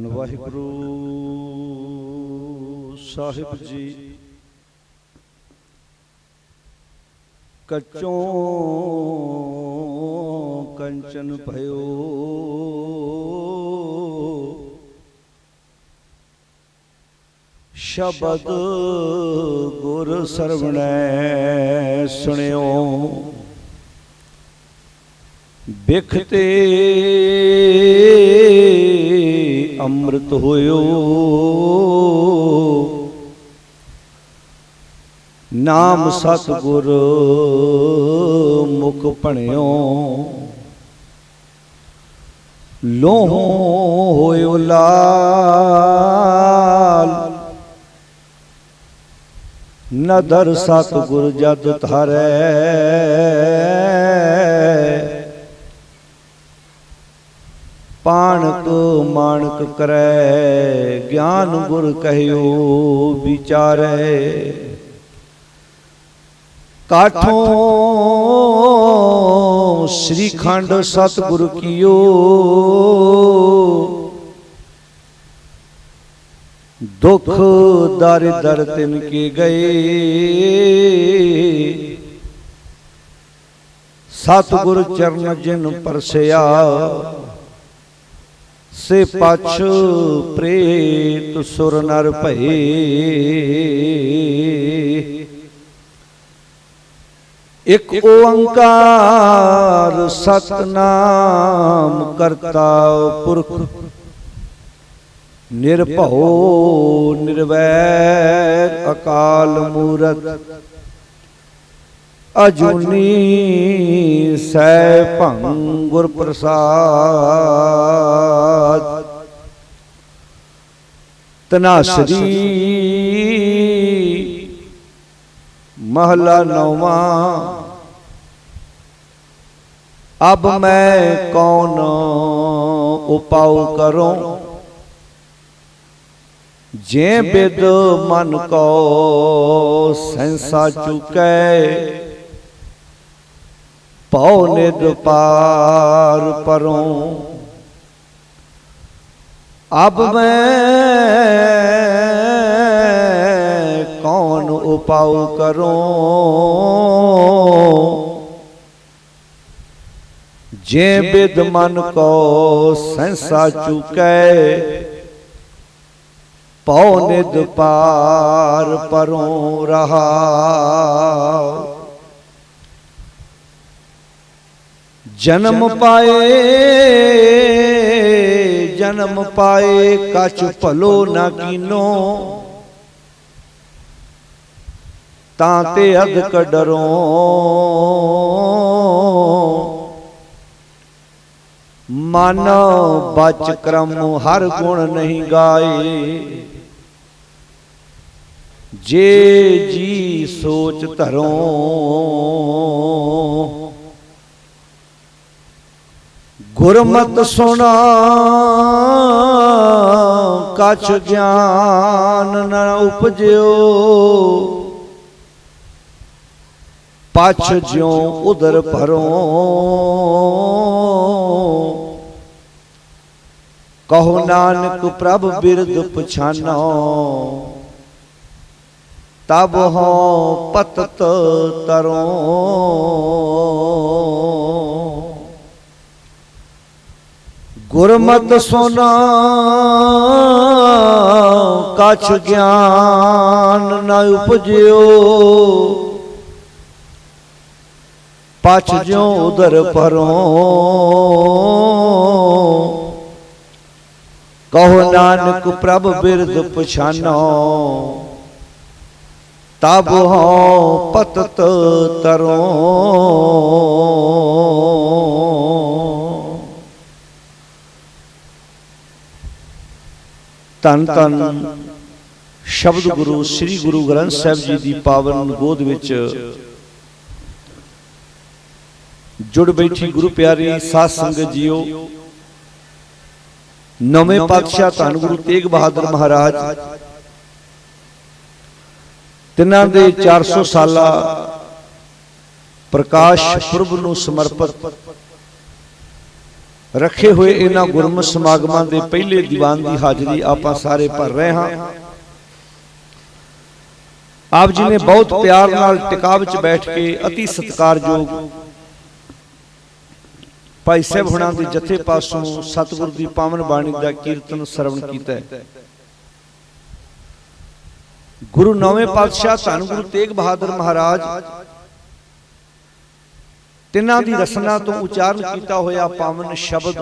वाहिगुरु साहिब जी कच्चों कंचन भयो शब्द गुर सरवणै सुनियो बिखते अमृत होयो नाम सतगुर मुख भणियो लोहों होयो लाल नदर सतगुर जद थारे पाणक माणक करे ज्ञान गुर कहियो विचारे काठों श्रीखंड सतगुर कियो दुख दारिदर तिनके गए सतगुर चरण जिन परसया से पछ प्रेत सुर नर भये एक ओंकार सतनाम करता पुरख निर्भव निर्वैर अकाल मूरत अजूनी सैभं गुर प्रसाद तनासरी महला नौवा। अब मैं कौन उपाय करूं जे बिद मन को सहसा चुकै पौ निद पार परों। अब मैं कौन उपाय करूं जे बिद मन को सहसा चुकै पौ निद पार परों रहा। जन्म पाए कछ भलो न कीनो ताते अधक डरों। मन बच क्रम हर गुण नहीं गाए जे जी सोच धरों। गुरमत सुना कछ ज्ञान न उपजो पछ ज्यों उदर भरों। कहो नानक प्रभ बिरद पछानो तब हो पतत तरों। गुरमत सुना कछ ज्ञान न उपजो पछ ज्यों उदर भरों। कहो नानक प्रभ बिरद पछानो तब हो पतत तरों। धन धन शब्द गुरु श्री गुरु ग्रंथ साहिब जी की पावन गोद विच जुड़ बैठी गुरु प्यारी साध संगत जीओ। नवें पातशाह धन गुरु तेग बहादुर महाराज तिन्हां दे 400 साला प्रकाश पुरब नूं समर्पित रखे हुए इन्हां गुरमत समागमां दे पहले दीवान की हाजरी आपां सारे भर रहे हाँ। आप जी ने बहुत प्यार नाल टिकाव च बैठ के अति सत्कारयोग भाई साहब हुणां दे जथे पासों सतगुर दी पावन बाणी दा कीर्तन सरवण कीता है। गुरु नौवें पातशाह धन गुरु तेग बहादुर महाराज तिन्हां दी रसना तो उचारण कीता होया पावन शब्द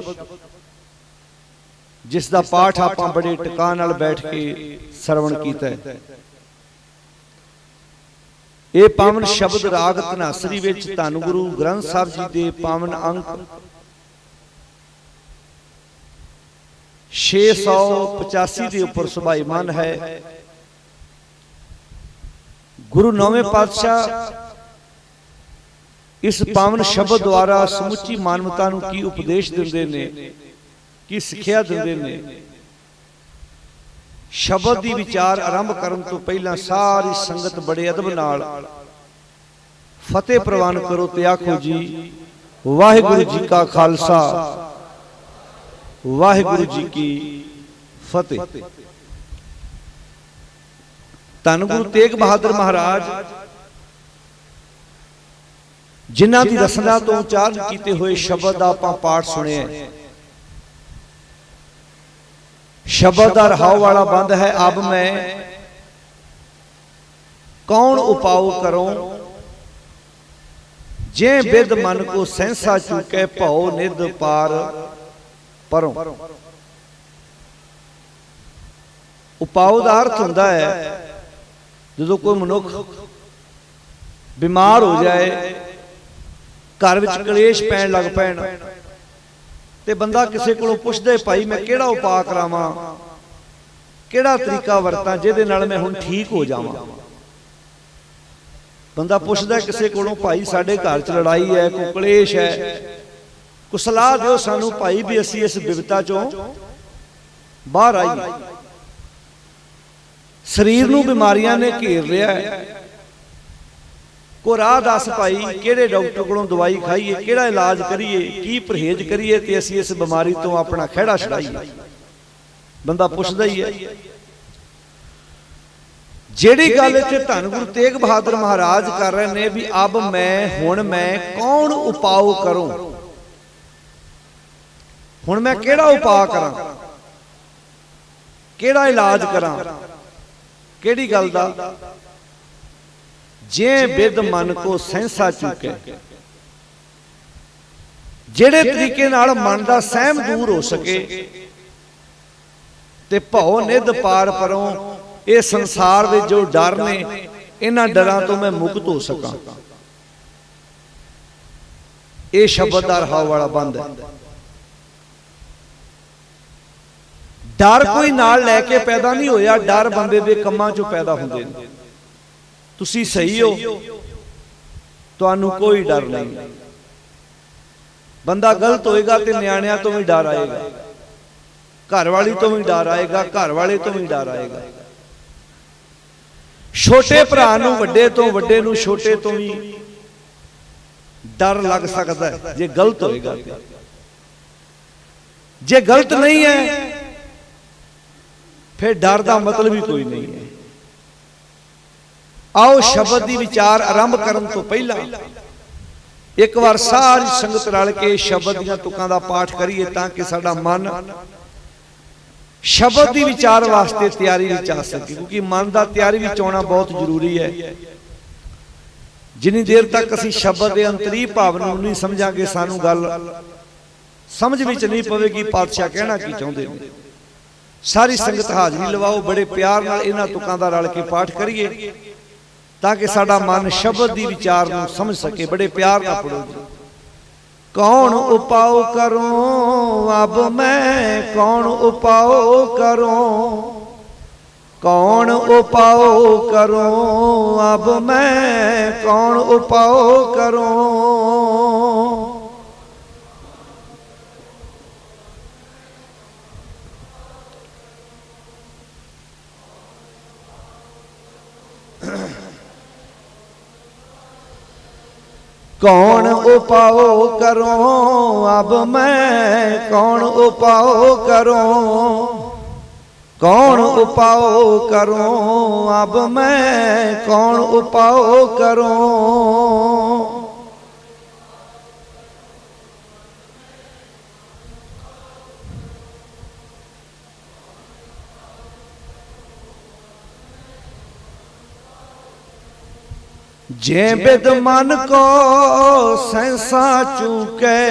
जिस दा पाठ आपां बड़े टिका नाल बैठ के सरवण कीता है। ये पावन शब्द राग धनासरी विच धन गुरु ग्रंथ साहिब जी दे पावन अंक 685 के उपर सुभाईमान है। गुरु नौवें पातशाह इस पावन शब्द द्वारा समुची मानवता नूं की उपदेश दिंदे ने, की सिक्ख्या दिंदे ने। शब्द दी विचार आरंभ करन तो पहला सारी संगत बड़े अदब नाल फतेह प्रवान करो ते आखो जी वाहिगुरु जी का खालसा वाहिगुरु जी की फतेह। धन गुरु तेग बहादुर महाराज जिन्हां दी रसना तो उचारण कीते हुए शब्द आपां पाठ सुने। शब्द का रहाव वाला बंद है। अब मैं कौन उपाव करूं जे बिद मन को सहसा चुके भौ निध पार परों। उपाव का अर्थ हुंदा है जो कोई मनुख बीमार हो जाए, घर विच कलेश पैण लग पैण ते बंदा किसी को पुछदे भाई मैं किहड़ा उपाय करावां, किहड़ा तरीका वरतां जिहदे नाल मैं हुण ठीक हो जावां। बंदा पुछदा किसी को भाई साडे घर च लड़ाई है, कोई कलेश है, कोई सलाह दिओ सानू भाई भी असीं इस बिपता चों बाहर आईए। शरीर नूं बीमारियां ने घेर लिया है, को राह दस भाई किहड़े डॉक्टर कोलों दवाई खाईए, किहड़ा इलाज करिए, की परहेज करिए ते असीं इस बीमारी तो अपना खैड़ा छड़ाईए। बंदा पुछदा ही है। जिहड़ी गल इत्थे धन गुरु तेग बहादुर महाराज कर रहे ने भी अब मैं कौन उपाव करूं, हुण मैं किहड़ा उपाय करां, किहड़ा इलाज करां, किहड़ी गल दा जे बिद मन को सहसा चुके। जिहड़े तरीके नाल मन दा सहम दूर हो सके ते भौ निध पार परों, ये संसार दे जो डर ने इन्हां डरां तो मैं मुक्त हो सकां। ये शब्द दा रहाव वाला बंद है। डर कोई नाल लैके पैदा नहीं होया, डर बंदे दे कम्मां चों पैदा हुंदे ने। तुसी सही हो, तुहानू कोई डर नहीं। बंदा गलत होएगा तो न्याणियां तो भी डर आएगा, घर वाली तो भी डर आएगा, घर वाले तो भी डर आएगा। छोटे भरा नू वड्डे तो, वड्डे नू छोटे तो भी डर लग सकता है जे गलत होएगा। जे गलत नहीं है फिर डर का मतलब ही कोई नहीं है। आओ शब्द की विचार आरंभ करन तो पहला एक बार सारी संगत रल के शब्द दीआं तुकां दा पाठ करिए ताकि साडा मन शब्द की विचार वास्ते तैयारी विच आ सके, क्योंकि मन का तैयारी विच आउणा बहुत जरूरी है। जिन्नी देर तक असीं शब्द के अंतरी भाव नूं नहीं समझांगे सानू गल समझ विच नहीं पवेगी पातशाह कहना की चाहुंदे ने। सारी संगत हाजरी लवाओ, बड़े प्यार नाल इन्हां तुकां दा रल के पाठ करिए ताकि साडा मन शब्द की विचार नूं समझ सके। बड़े प्यार नाल पढ़ो जी। कौन उपाव करूं अब मैं कौन उपाव करूं, कौन उपाव करूं अब मैं कौन उपाव करूं। कौन उपाय करूं अब मैं, कौन उपाय करूं, कौन उपाय करूं अब मैं, कौन उपाय करूं। जे बिद मन को सहसा चूके,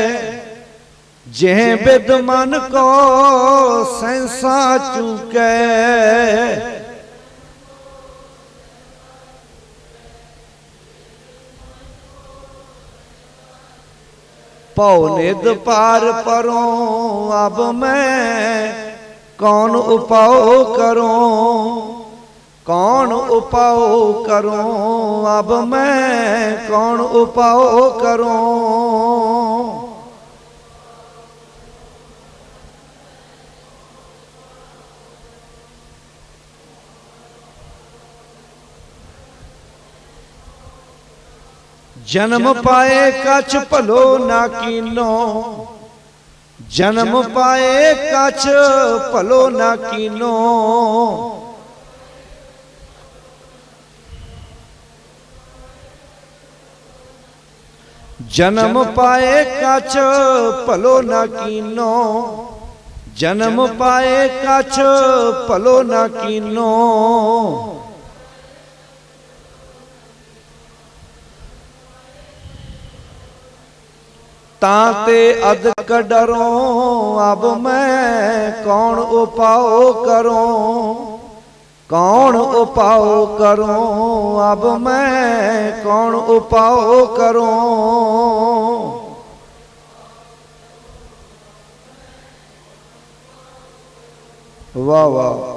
जे बिद मन को सहसा चूके, पौनिद पार परूं अब मैं, कौन उपाय करूं, कौन उपाय करूं अब मैं, कौन उपाय करूं। जन्म पाए कछ भलो ना कीनो, जन्म पाए कछ भलो ना कीनो, जन्म पाए कछ भलो न कीनो, जन्म पाए कछ भलो न कीनो। ताते अदक डरूं अब मैं, कौन उपाय करूं, कौन उपाय करूं अब मैं, कौन उपाय करूं। वाह वाह।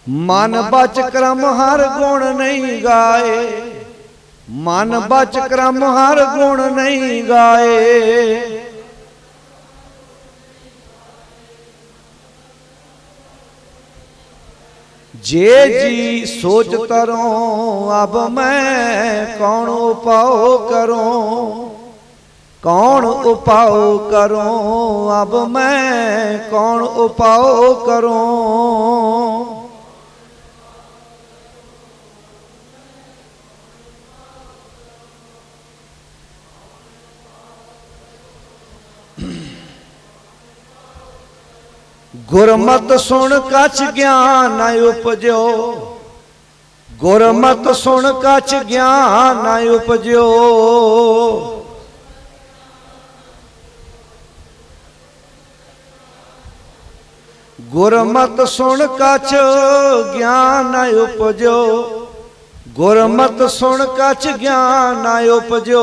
मन बच क्रम हर गुण नहीं गाए, मन बच क्रम हर गुण नहीं गाए, जे जी सोच तरूं अब मैं, कौन उपाय करूं, कौन उपाय करूं अब मैं, कौन उपाय करूं। गुरमत सुन कछ ज्ञान उपजो, गुरमत सुन कछ ज्ञान उपजो, गुरमत सुन कछ ज्ञान उपजो, गुरमत सुन कछ ज्ञान उपजो।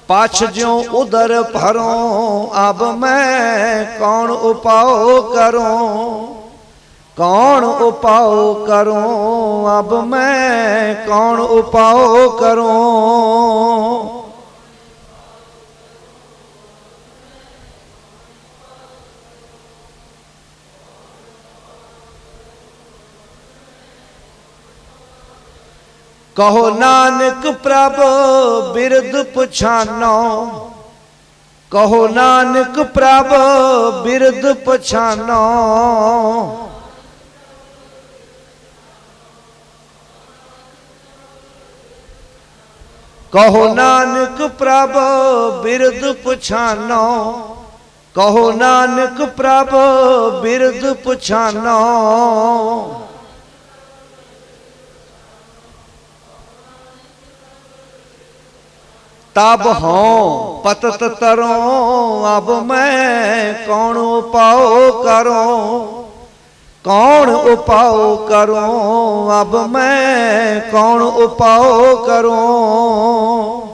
पाछ ज्यों उदर भरों अब मैं, कौन उपाय करूं, कौन उपाय करूं अब मैं, कौन उपाय करूं। कहो नानक प्रभु बिरद पछानो, कहो नानक प्रभु बिरद पछानो, कहो नानक प्रभु बिरद पछानो, कहो नानक प्रभु बिरद पछानो। तब हों पतत तरों अब मैं, कौन उपाय करूं, कौन उपाय करूं अब मैं, कौन उपाय करूं।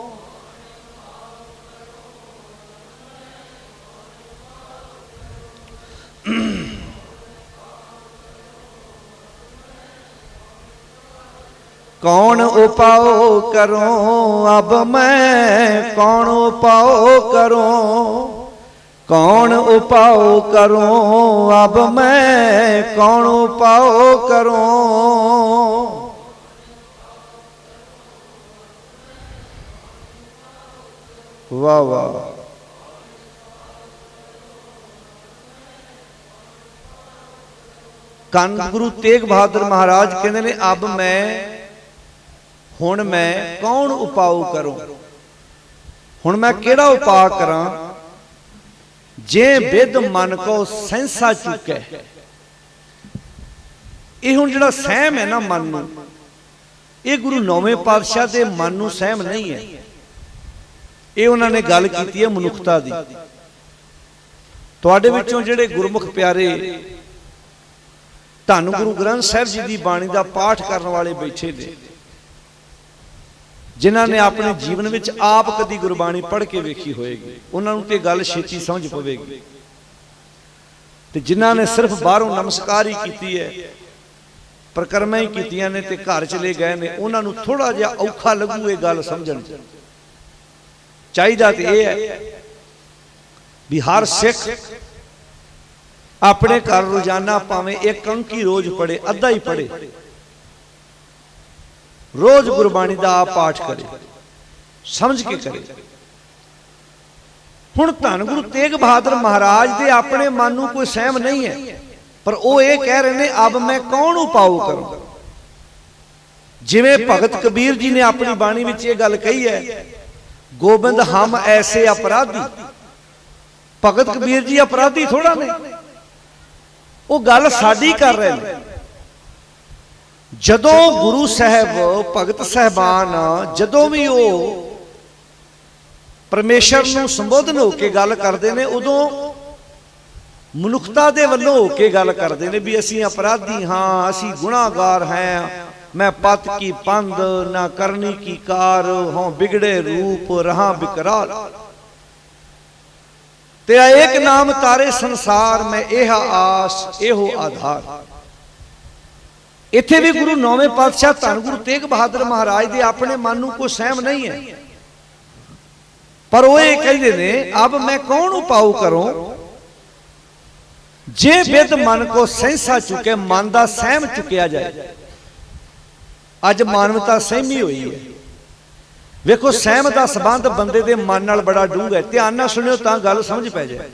कौन उपाय करूं अब मैं, कौन उपाय करूं, कौन उपाय करूं अब मैं, कौन उपाय करूं। वाह वाह। कन गुरु तेग बहादुर महाराज कहते ने अब मैं हुण मैं कौन उपाय करूं, हुण मैं केड़ा उपाय करां। जे विद मन को सहसा चुकै, ये हुण जिहड़ा सहम है ना मन नूं, ये गुरु नौवें पातशाह दे मन नूं सहम नहीं है। ये उन्हां ने गल कीती है मनुखता दी। तुहाडे विचों जिहड़े गुरमुख प्यारे धन गुरु ग्रंथ साहिब जी की बाणी का पाठ करने वाले बैठे ने, जिन्हां ने अपने जीवन में आप कदी गुरबाणी पढ़ के वेखी होएगी, उन्होंने तो गल छेती समझ पवेगी। ते जिन्हां ने सिर्फ बाहरों नमस्कार ही की है, परिक्रमा ही कीतियां ने ते घर चले गए ने, उन्होंने थोड़ा जिहा औखा लगू ये गल समझण। चाहिदा ते यह है भी हर सिख अपने घर रोजाना भावें एक अंकी रोज पढ़े, अद्धा ही पढ़े, रोज गुरबाणी का आप पाठ करे, समझ के करे। हुण धन गुरु तेग बहादुर महाराज दे अपने मन नूं कोई सहम नहीं है, पर वो ये कह रहे हैं अब मैं कौन उपाय करूं। जिवें भगत कबीर जी ने अपनी बाणी विच ये गल कही है, गोबिंद हम ऐसे अपराधी। भगत कबीर जी अपराधी थोड़ा ने, वो गल साडी कर रहे हैं। जदों गुरु साहब भगत साहबान जदों भी वो परमेश्वर नूं संबोधन होके गल करते हैं, उदों मनुखता दे वल्लों होके गल करते हैं भी असीं अपराधी हाँ, असीं गुनाहगार हैं। मैं पत की पंद ना करनी की कार, हों बिगड़े रूप रहा बिकराल। तेरा एक नाम तारे संसार में एह आस एहो आधार। इत्थे भी गुरु नौवें पातशाह धन गुरु तेग बहादुर महाराज दे अपने मन नूं कोई सहम नहीं है, पर वो ये कहते ने अब मैं कौन उपाय करूं। जे विद मन को सहसा चुके, मन का सहम चुकिया जाए। अज मानवता सहमी हुई है। वेखो सहम का संबंध बंदे दे मन नाल बड़ा डूंघा है। ध्यान नाल सुनियो तां गल समझ पै जाए।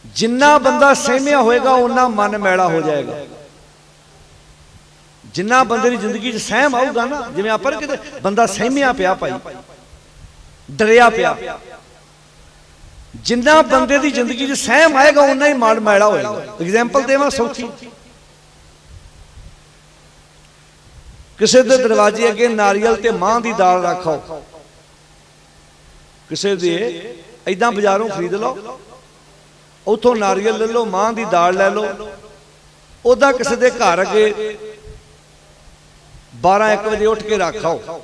जिन्ना बंदा सहमिया होएगा उन्ना मन मैला हो जाएगा। जिन्ना बंदे की जिंदगी च सहम आऊगा ना, जिवें आपां किते बंदा सहमिया पिया भाई, डरिया पिया, जिन्ना बंदे की जिंदगी च सहम आएगा उन्ना ही मन मैला होएगा। एग्जाम्पल देवां सौखी, किसी के दरवाजे अगे नारियल ते मां की दाल रखो, किसी दे इदां बाजारों खरीद लो, उतों नारियल ले लो, मां की दाल ले लो। उदा किसी के घर अगे 12-1 बजे उठ के रख आओ,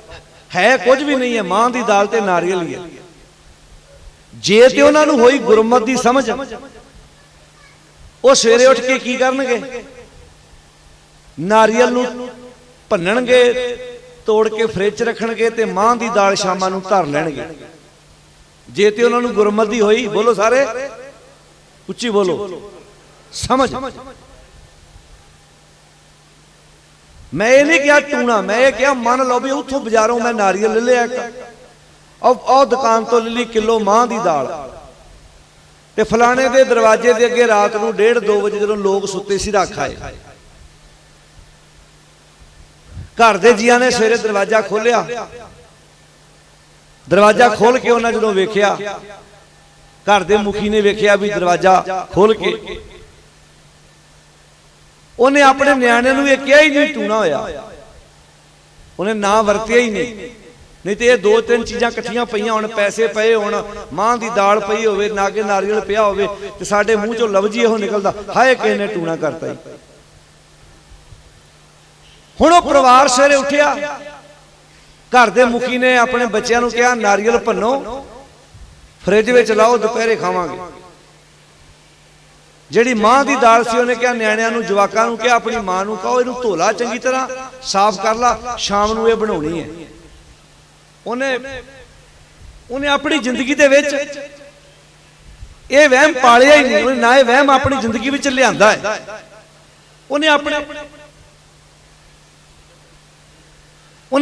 है कुछ भी नहीं है, मां की दाल ते नारियल ही है। जे ते उन्हां नूं होई गुरमत की समझ, वो सवेरे उठ के की करनगे, नारियल नूं भन्नणगे, तोड़ के फ्रिज च रखणगे ते मां की दाल शामां नूं धर लैणगे। जे ते उन्हां नूं गुरमत दी होई, बोलो सारे उच्ची बोलो, समझ। मैं ये नहीं कहा टूना, मैं ये कहा मान लो भी उतों बाजारों मैं नारियल ले लिया, और दुकान तो ले ली किलो मां की दाल, ते फलाने दे दरवाजे दे अगे रात नूं 1:30-2 बजे जदों लोग सुते सी रख आए। घर दे जियां ने सवेरे दरवाजा खोलिया, दरवाजा खोल के उन्हें जो वेख्या, घर दे मुखी ने वेख्या भी दरवाजा खोल के, उन्हें अपने न्याणे नूं कहा ही नहीं टूना होया, उन्हें ना वरतिया ही नहीं तो ये 2-3 चीज़ां कट्ठियां पईयां होण, पैसे पे होण, मां की दाल पई होवे, नागे नारियल पिया होवे, ते साडे मूँह चों लफ्ज़ ही इहो निकलदा, हाय किसे ने टूना करता ही। हुण परिवार सवेरे उठिया, घर दे मुखी ने अपने बच्चों नूं कहा नारियल भन्नो, फ्रिज में लाओ, दोपहरे खावांगे। जिहड़ी मां की दाल सी उन्हें कहा न्याणिਆਂ नूं, जवाकां नूं कहा अपनी मां नूं कहो इहनूं धो ला, चंगी तरह साफ कर ला, शाम नूं इह बनाउणी है। उन्हें ਉਹਨੇ ਆਪਣੀ ਜ਼ਿੰਦਗੀ ਦੇ ਵਿੱਚ ਇਹ ਵਹਿਮ ਪਾਲਿਆ ਹੀ ਨਹੀਂ, ਉਹਨੇ ਨਾ ਇਹ ਵਹਿਮ ਆਪਣੀ ਜ਼ਿੰਦਗੀ ਵਿੱਚ ਲਿਆਂਦਾ ਹੈ। ਉਹਨੇ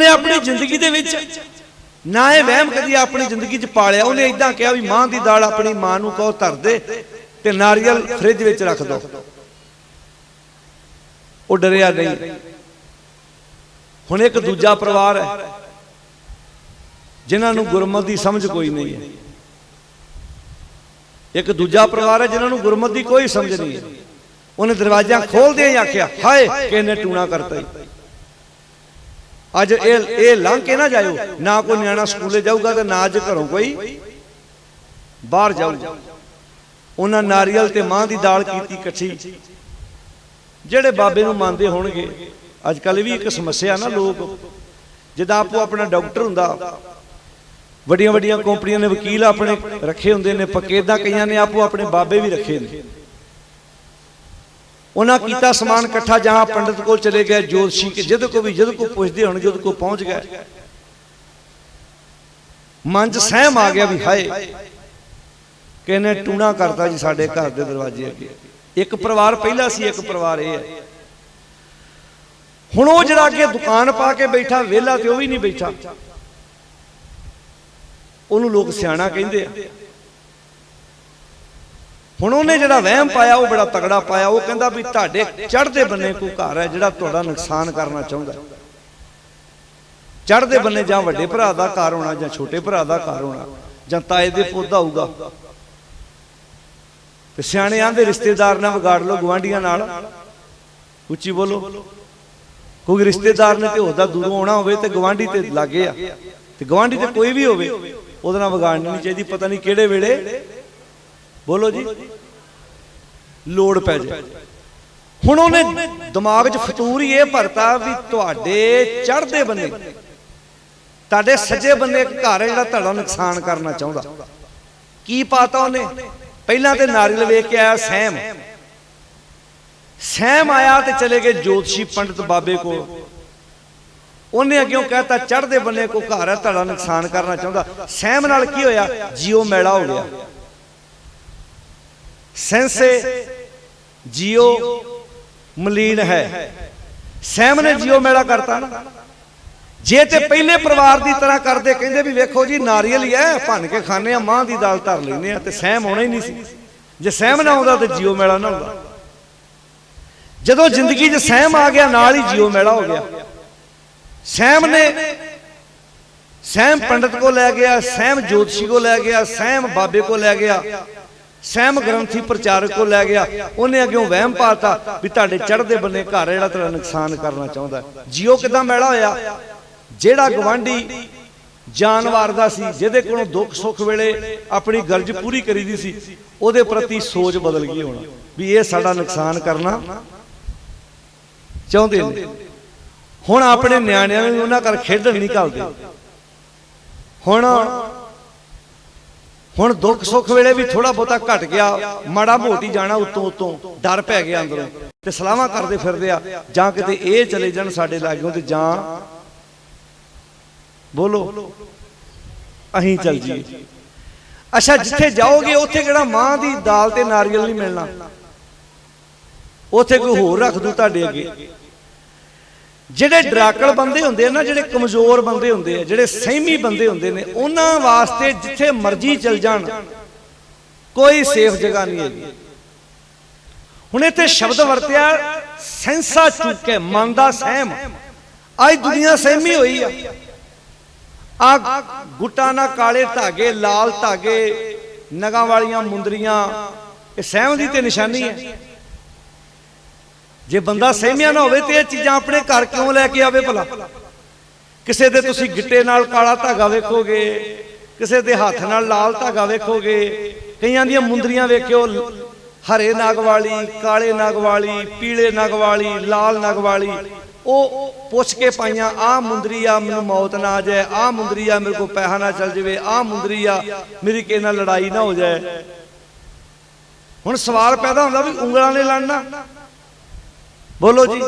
ਆਪਣੀ ਜ਼ਿੰਦਗੀ ਦੇ ਵਿੱਚ ਨਾ ਇਹ ਵਹਿਮ ਕਦੀ ਆਪਣੀ ਜ਼ਿੰਦਗੀ 'ਚ ਪਾਲਿਆ। ਉਹਨੇ ਇਦਾਂ ਕਿਹਾ ਵੀ ਮਾਂ ਦੀ ਦਾਲ ਆਪਣੀ ਮਾਂ ਨੂੰ ਕਹੋ ਧਰ ਦੇ ਤੇ ਨਾਰੀਅਲ ਫ੍ਰਿਜ ਵਿੱਚ ਰੱਖ ਦੋ। ਉਹ ਡਰਿਆ ਨਹੀਂ। ਹੁਣ ਇੱਕ ਦੂਜਾ ਪਰਿਵਾਰ ਹੈ ਜਿਨ੍ਹਾਂ ਨੂੰ ਗੁਰਮਤਿ ਦੀ ਸਮਝ ਕੋਈ ਨਹੀਂ ਹੈ। ਇੱਕ ਦੂਜਾ ਪਰਿਵਾਰ ਹੈ ਜਿਨ੍ਹਾਂ ਨੂੰ ਗੁਰਮਤਿ ਦੀ ਕੋਈ ਸਮਝ ਨਹੀਂ ਹੈ। ਉਹਨੇ ਦਰਵਾਜ਼ਾ ਖੋਲਦਿਆਂ ਹੀ ਆਖਿਆ ਹਾਏ ਕਿਹਨੇ ਟੂਣਾ ਕਰਤਾ। ਅੱਜ ਇਹ ਲੰਘ ਕੇ ਨਾ ਜਾਇਓ, ਨਾ ਕੋਈ ਨਿਆਣਾ ਸਕੂਲੇ ਜਾਊਗਾ ਤੇ ਨਾ ਅੱਜ ਘਰੋਂ ਕੋਈ ਬਾਹਰ ਜਾਊਗਾ। ਉਹਨਾਂ ਨਾਰੀਅਲ ਤੇ ਮਾਂ ਦੀ ਦਾਲ ਕੀਤੀ ਇਕੱਠੀ। ਜਿਹੜੇ ਬਾਬੇ ਨੂੰ ਮੰਨਦੇ ਹੋਣਗੇ, ਅੱਜ ਕੱਲ ਵੀ ਇੱਕ ਸਮੱਸਿਆ ਨਾ, ਲੋਕ ਜਿੱਦਾਂ ਆਪੋ ਆਪਣਾ ਡਾਕਟਰ ਹੁੰਦਾ, ਵੱਡੀਆਂ ਵੱਡੀਆਂ ਕੰਪਨੀਆਂ ਨੇ ਵਕੀਲ ਆਪਣੇ ਰੱਖੇ ਹੁੰਦੇ ਨੇ, ਪਕੇਦਾਂ ਕਈਆਂ ਨੇ ਆਪੋ ਆਪਣੇ ਬਾਬੇ ਵੀ ਰੱਖੇ ਨੇ। ਉਹਨਾਂ ਕੀਤਾ ਸਮਾਨ ਇਕੱਠਾ, ਜਹਾਂ ਪੰਡਤ ਕੋਲ ਚਲੇ ਗਏ, ਜੋਤਸ਼ੀ ਕੇ ਜਿਹਦੇ ਕੋ ਪੁੱਛਦੇ ਹੋਣਗੇ ਉਹਦੇ ਕੋਲ ਪਹੁੰਚ ਗਏ। ਮਨ 'ਚ ਸਹਿਮ ਆ ਗਿਆ ਵੀ ਹਾਏ ਕਿਹਨੇ ਟੂਣਾ ਕਰਤਾ ਜੀ ਸਾਡੇ ਘਰ ਦੇ ਦਰਵਾਜ਼ੇ ਅੱਗੇ। ਇੱਕ ਪਰਿਵਾਰ ਪਹਿਲਾਂ ਸੀ, ਇੱਕ ਪਰਿਵਾਰ ਇਹ ਹੈ। ਹੁਣ ਉਹ ਜਿਹੜਾ ਅੱਗੇ ਦੁਕਾਨ ਪਾ ਕੇ ਬੈਠਾ ਵਿਹਲਾ ਤੇ ਉਹ ਵੀ ਨਹੀਂ ਬੈਠਾ, ਉਹਨੂੰ ਲੋਕ ਸਿਆਣਾ ਕਹਿੰਦੇ ਆ। ਹੁਣ ਉਹਨੇ ਜਿਹੜਾ ਵਹਿਮ ਪਾਇਆ ਉਹ ਬੜਾ ਤਗੜਾ ਪਾਇਆ। ਉਹ ਕਹਿੰਦਾ ਵੀ ਤੁਹਾਡੇ ਚੜ੍ਹਦੇ ਬੰਨੇ ਕੋਈ ਘਰ ਹੈ ਜਿਹੜਾ ਤੁਹਾਡਾ ਨੁਕਸਾਨ ਕਰਨਾ ਚਾਹੁੰਦਾ। ਚੜ੍ਹਦੇ ਬੰਨੇ ਜਾਂ ਵੱਡੇ ਭਰਾ ਦਾ ਘਰ ਹੋਣਾ, ਜਾਂ ਛੋਟੇ ਭਰਾ ਦਾ ਘਰ ਹੋਣਾ, ਜਾਂ ਤਾਏ ਦੇ ਪੁੱਤ ਹੋਊਗਾ। ਤੇ ਸਿਆਣੇ ਆਂਦੇ ਰਿਸ਼ਤੇਦਾਰ ਨਾਲ ਵਿਗਾੜ ਲਓ, ਗਵਾਂਢੀਆਂ ਨਾਲ। ਉੱਚੀ ਬੋਲੋ। ਕਿਉਂਕਿ ਰਿਸ਼ਤੇਦਾਰ ਨੇ ਤੇ ਉਹਦਾ ਦੂਰੋਂ ਆਉਣਾ ਹੋਵੇ ਤੇ ਗਵਾਂਢੀ ਤੇ ਲਾਗੇ ਆ, ਤੇ ਗਵਾਂਢੀ ਤੇ ਕੋਈ ਵੀ ਹੋਵੇ ਉਹਦੇ ਨਾਲ ਵਿਗਾੜਨੀ ਨਹੀਂ ਚਾਹੀਦੀ। ਪਤਾ ਨਹੀਂ ਕਿਹੜੇ ਵੇਲੇ ਬੋਲੋ ਜੀ ਲੋੜ ਪੈ ਜਾਏ। ਹੁਣ ਉਹਨੇ ਦਿਮਾਗ 'ਚ ਫਤੂਰ ਹੀ ਇਹ ਭਰਤਾ ਵੀ ਤੁਹਾਡੇ ਚੜ੍ਹਦੇ ਬੰਨੇ, ਤੁਹਾਡੇ ਸੱਜੇ ਬੰਨੇ ਇੱਕ ਘਰ ਹੈ ਜਿਹੜਾ ਤੁਹਾਡਾ ਨੁਕਸਾਨ ਕਰਨਾ ਚਾਹੁੰਦਾ। ਕੀ ਪਾਤਾ ਉਹਨੇ? ਪਹਿਲਾਂ ਤੇ ਨਾਰੀਅਲ ਵੇਖ ਕੇ ਆਇਆ ਸਹਿਮ ਆਇਆ ਤੇ ਚਲੇ ਗਏ ਜੋਤਸ਼ੀ ਪੰਡਤ ਬਾਬੇ ਕੋਲ। ਉਹਨੇ ਅੱਗਿਓਂ ਕਹਿਤਾ ਚੜ੍ਹਦੇ ਬੰਨੇ ਕੋ ਘਰ ਹੈ ਤੁਹਾਡਾ ਨੁਕਸਾਨ ਕਰਨਾ ਚਾਹੁੰਦਾ। ਸਹਿਮ ਨਾਲ ਕੀ ਹੋਇਆ? ਜੀਓ ਮੈਲਾ ਹੋ ਗਿਆ। ਸੈਂਸੇ ਜੀਓ ਮਲੀਨ ਹੈ। ਸਹਿਮ ਨੇ ਜੀਓ ਮੈਲਾ ਕਰਤਾ ਨਾ। ਜੇ ਤੇ ਪਹਿਲੇ ਪਰਿਵਾਰ ਦੀ ਤਰ੍ਹਾਂ ਕਰਦੇ, ਕਹਿੰਦੇ ਵੀ ਵੇਖੋ ਜੀ ਨਾਰੀਅਲ ਹੀ ਹੈ, ਭੰਨ ਕੇ ਖਾਣੇ ਆ, ਮਾਂ ਦੀ ਦਾਲ ਧਰ ਲੈਂਦੇ ਆ, ਤੇ ਸਹਿਮ ਆਉਣਾ ਹੀ ਨਹੀਂ ਸੀ। ਜੇ ਸਹਿਮ ਨਾ ਆਉਂਦਾ ਤੇ ਜੀਓ ਮੈਲਾ ਨਾ ਹੁੰਦਾ। ਜਦੋਂ ਜ਼ਿੰਦਗੀ 'ਚ ਸਹਿਮ ਆ ਗਿਆ ਨਾਲ ਹੀ ਜੀਓ ਮੈਲਾ ਹੋ ਗਿਆ। ਸਹਿਮ ਪੰਡਤ को ਲੈ ਗਿਆ, ਸਹਿਮ ਜੋਤਸ਼ੀ को ਲੈ ਗਿਆ, ਸਹਿਮ ਬਾਬੇ को ਲੈ ਗਿਆ, ਸਹਿਮ ਗ੍ਰੰਥੀ ਪ੍ਰਚਾਰਕ को ਲੈ ਗਿਆ। ਉਹਨੇ ਅੱਗਿਓਂ ਵਹਿਮ ਪਾਤਾ ਵੀ ਤੁਹਾਡੇ ਚੜ੍ਹਦੇ ਬੰਨੇ ਘਰ ਜਿਹੜਾ ਤੇਰਾ ਨੁਕਸਾਨ ਕਰਨਾ ਚਾਹੁੰਦਾ। ਜੀਓ ਕਿਦਾਂ ਮੈਲਾ ਹੋਇਆ? ਜਿਹੜਾ ਗਵਾਂਢੀ ਜਾਨਵਰ ਦਾ ਸੀ, ਜਿਹਦੇ ਕੋਲੋਂ ਦੁੱਖ ਸੁੱਖ ਵੇਲੇ ਆਪਣੀ ਗਰਜ ਪੂਰੀ ਕਰੀਦੀ ਸੀ, ਉਹਦੇ ਪ੍ਰਤੀ ਸੋਚ ਬਦਲ ਗਈ ਹੋਣਾ ਵੀ ਇਹ ਸਾਡਾ ਨੁਕਸਾਨ ਕਰਨਾ ਚਾਹੁੰਦੇ ਨੇ। ਹੁਣ ਆਪਣੇ ਨਿਆਣਿਆਂ ਨੂੰ ਉਹਨਾਂ ਘਰ ਖੇਡਣ ਨਹੀਂ ਘੱਲਦੇ। ਹੁਣ ਦੁੱਖ ਸੁੱਖ ਵੇਲੇ ਵੀ ਥੋੜਾ ਬਹੁਤਾ ਘਟ ਗਿਆ, ਮਾੜਾ ਮੋਟੀ ਜਾਣਾ ਉੱਤੋਂ ਡਰ ਪੈ ਗਿਆ ਅੰਦਰੋਂ, ਤੇ ਸਲਾਹਾਂ ਕਰਦੇ ਫਿਰਦੇ ਆ ਜਾਂ ਕਿਤੇ ਇਹ ਚਲੇ ਜਾਣ ਸਾਡੇ ਲਾਗਿਓਂ ਤੇ ਜਾਂ ਬੋਲੋ ਅਸੀਂ ਚੱਲ ਜੀਏ। ਅੱਛਾ ਜਿੱਥੇ ਜਾਓਗੇ ਉੱਥੇ ਕਿਹੜਾ ਮਾਂ ਦੀ ਦਾਲ ਤੇ ਨਾਰੀਅਲ ਨਹੀਂ ਮਿਲਣਾ, ਉੱਥੇ ਕੋਈ ਹੋਰ ਰੱਖ ਦੂ ਤੁਹਾਡੇ ਅੱਗੇ। ਜਿਹੜੇ ਡਰਾਕਲ ਬੰਦੇ ਹੁੰਦੇ ਆ ਨਾ, ਜਿਹੜੇ ਕਮਜ਼ੋਰ ਬੰਦੇ ਹੁੰਦੇ ਆ, ਜਿਹੜੇ ਸਹਿਮੀ ਬੰਦੇ ਹੁੰਦੇ ਨੇ, ਉਹਨਾਂ ਵਾਸਤੇ ਜਿੱਥੇ ਮਰਜ਼ੀ ਚਲ ਜਾਣ ਕੋਈ ਸੇਫ ਜਗ੍ਹਾ ਨਹੀਂ ਹੈਗੀ। ਹੁਣ ਇੱਥੇ ਸ਼ਬਦ ਵਰਤਿਆ ਸੈਂਸਾ ਚੁੱਕੇ, ਮਨ ਦਾ ਸਹਿਮ। ਅੱਜ ਦੁਨੀਆ ਸਹਿਮੀ ਹੋਈ ਆ ਗੁੱਟਾਂ ਨਾਲ ਕਾਲੇ ਧਾਗੇ, ਲਾਲ ਧਾਗੇ, ਨਗਾਂ ਵਾਲੀਆਂ ਮੁੰਦਰੀਆਂ, ਇਹ ਸਹਿਮ ਦੀ ਤੇ ਨਿਸ਼ਾਨੀ ਹੈ। ਜੇ ਬੰਦਾ ਸਹਿਮਿਆ ਨਾ ਹੋਵੇ ਤੇ ਇਹ ਚੀਜ਼ਾਂ ਆਪਣੇ ਘਰ ਕਿਉਂ ਲੈ ਕੇ ਆਵੇ ਭਲਾ? ਕਿਸੇ ਦੇ ਤੁਸੀਂ ਗਿੱਟੇ ਨਾਲ ਕਾਲਾ ਧਾਗਾ ਵੇਖੋਗੇ, ਕਿਸੇ ਦੇ ਹੱਥ ਨਾਲ ਲਾਲ ਧਾਗਾ ਵੇਖੋਗੇ, ਕਈਆਂ ਦੀਆਂ ਮੁੰਦਰੀਆਂ ਵੇਖਿਓ ਹਰੇ ਨਗ ਵਾਲੀ, ਕਾਲੇ ਨਗ ਵਾਲੀ, ਪੀਲੇ ਨਗ ਵਾਲੀ, ਲਾਲ ਨਗ ਵਾਲੀ। ਉਹ ਪੁੱਛ ਕੇ ਪਾਈਆਂ, ਆਹ ਮੁੰਦਰੀ ਆ ਮੈਨੂੰ ਮੌਤ ਨਾ ਆ ਜਾਏ, ਆਹ ਮੁੰਦਰੀ ਆ ਮੇਰੇ ਕੋਲ ਪੈਸਾ ਨਾ ਚੱਲ ਜਾਵੇ, ਆਹ ਮੁੰਦਰੀ ਆ ਮੇਰੀ ਕਿਸੇ ਨਾਲ ਲੜਾਈ ਨਾ ਹੋ ਜਾਏ। ਹੁਣ ਸਵਾਲ ਪੈਦਾ ਹੁੰਦਾ ਵੀ ਉਂਗਲਾਂ ਨੇ ਲੜਨਾ? ਬੋਲੋ ਜੀ,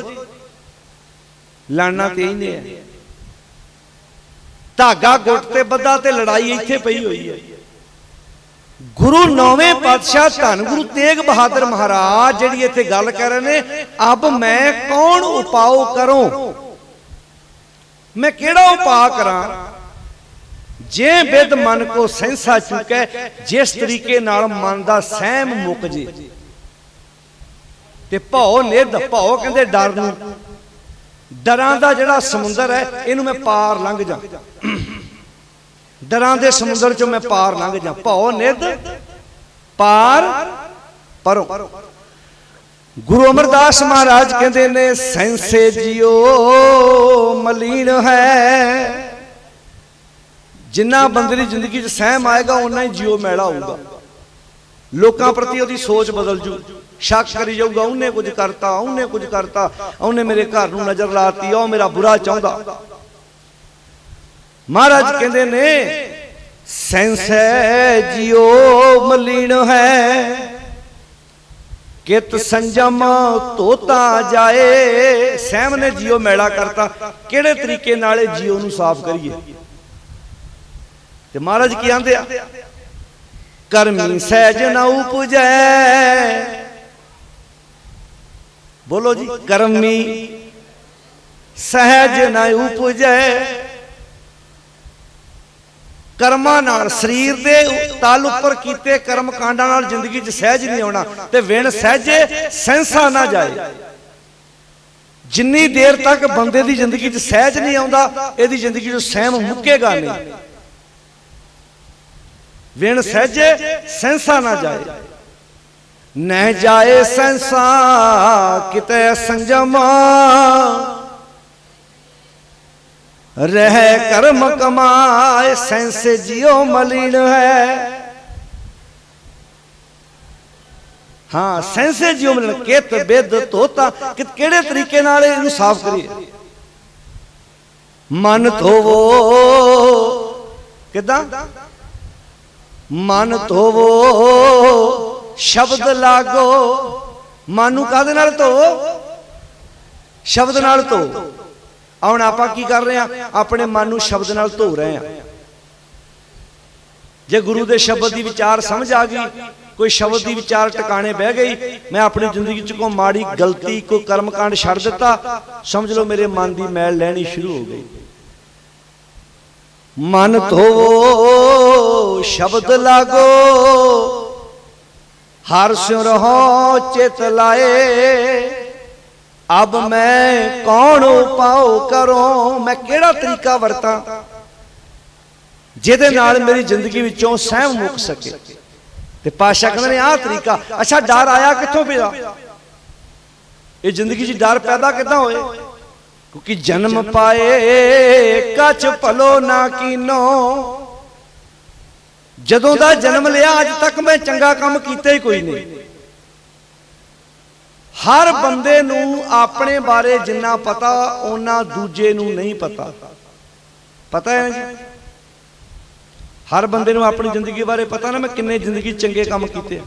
ਲੜਨਾ ਤੇ ਇਹਨੇ ਹੈ। धागा गुट ते बद्धा ते लड़ाई इत्थे पई हुई है। गुरु नौवें पातशाह धन गुरु तेग बहादुर महाराज जिहड़ी इत्थे गल कर रहे ने, अब मैं कौन उपाओ करूं, मैं केड़ा उपा करां, जे विद मन को सहसा चुकै, जिस तरीके नाल मन दा सहम मुक जे। ते भौ निध, भौ कहंदे डर नूं, डरां दा जिहड़ा समुंदर है इहनूं मैं पार लंघ जा, डरां दे समुंदर चों मैं पार लंघ जा। भौ निध पार परों। गुरु अमरदास महाराज कहते ने, सैंसे जियो मलीन है, जिन्ना बंदे की जिंदगी च सहम आएगा उन्ना ही जियो मैला होगा। लोगों प्रति उसकी सोच बदल जू, शक करी जाऊगा, उन्हें कुछ करता, उन्हें कुछ करता, उन्हें मेरे घर नूं नजर लाती, ओ मेरा बुरा चाहता। महाराज कहते ने, सैंसे जियो मलीन है, कित संजम तोता जाए। सहम ने जियो मैला करता, किहड़े तरीके नाले जियो नूं साफ करिए। ते महाराज की आंदे आ, करमी सहज ना उपजै। बोलो जी, करमी सहज ना उपजै। कर्मां नाल शरीर दे तल उपर कीते कर्म कांडां नाल जिंदगी च सहज नहीं आउणा, ते विण सहजे सहसा ना जाए। जिन्नी देर तक बंदे दी जिंदगी च सहज नहीं आउंदा, इहदी जिंदगी च सहम मुक्केगा नहीं। विण सहजे सहसा ना जाए, न जाए सहसा किते संजम। रह कर्म कमाए, सैंसे जियो मलिन है। हाँ, सैंसे जियो मलिन, कित बिद तोता, किहड़े तरीके नाल इहनूं साफ करिए। मन धोवो, किदां मन धोवो शब्द लागो। मन नूं काहदे नाल धोवो, शब्द नाल धोवो। हुण आपां की कर रहे हैं, अपने मन नूं शब्द नाल धो रहे हैं। जे गुरु दे शब्द दी विचार समझ आ गई, कोई शब्द दी विचार टिकाणे बह गई, मैं अपनी जिंदगी च कोई माड़ी गलती, कोई कर्मकांड छड्ड दिता, समझ लो मेरे मन की मैल लैनी शुरू हो गई। मन धोवो शब्द लागो, हर स्यों रहो चित लाए। अब मैं कौन उपाओ करूं, मैं केड़ा तरीका वरतां जिहदे नाल मेरी जिंदगी विचों सहम मुक सके। ते पातशाह कहंदे ने आह तरीका। अच्छा, डर आया कित्थों पिया, ये जिंदगी च डर पैदा किदां होए? क्योंकि जन्म पाए कछ भलो ना कीनो। जदों दा जन्म लिया अज तक मैं चंगा काम कीता ही कोई नहीं। हर बंदे नूं अपने बारे जिन्ना पता उन्ना दूजे नूं नहीं पता। पता है जी, हर बंदे नूं अपनी जिंदगी बारे पता ना, मैं किन्ने जिंदगी चंगे काम कीते।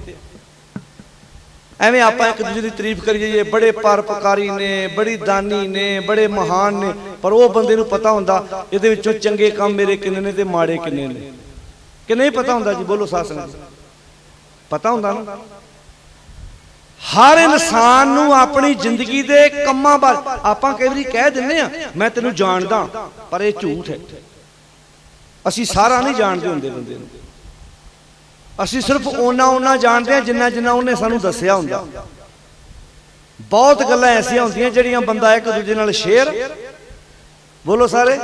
एवें आपां एक दूजे की तारीफ करी जाइए, बड़े परोपकारी ने, बड़ी दानी ने, बड़े महान ने, पर वो बंदे नूं पता हुंदा इहदे विचों चंगे काम मेरे किन्ने ने ते माड़े किन्ने ने, कि नहीं पता हुंदा जी? बोलो साथ संगत, पता हुंदा ना। हर इंसान नूं अपनी जिंदगी दे कम्मां बारे आपां कई वारी कह दिंदे आ, मैं तैनूं जाणदा, पर यह झूठ है। असीं सारा नहीं जानदे हुंदे बंदे नूं, असीं सिर्फ ओना ओना जानते हैं जिन्ना जिन्ना उन्हें सानूं दस्सिया हुंदा। बहुत गल्लां ऐसियां हुंदियां जिहड़ियां बंदा एक दूजे नाल शेयर, बोलो सारे।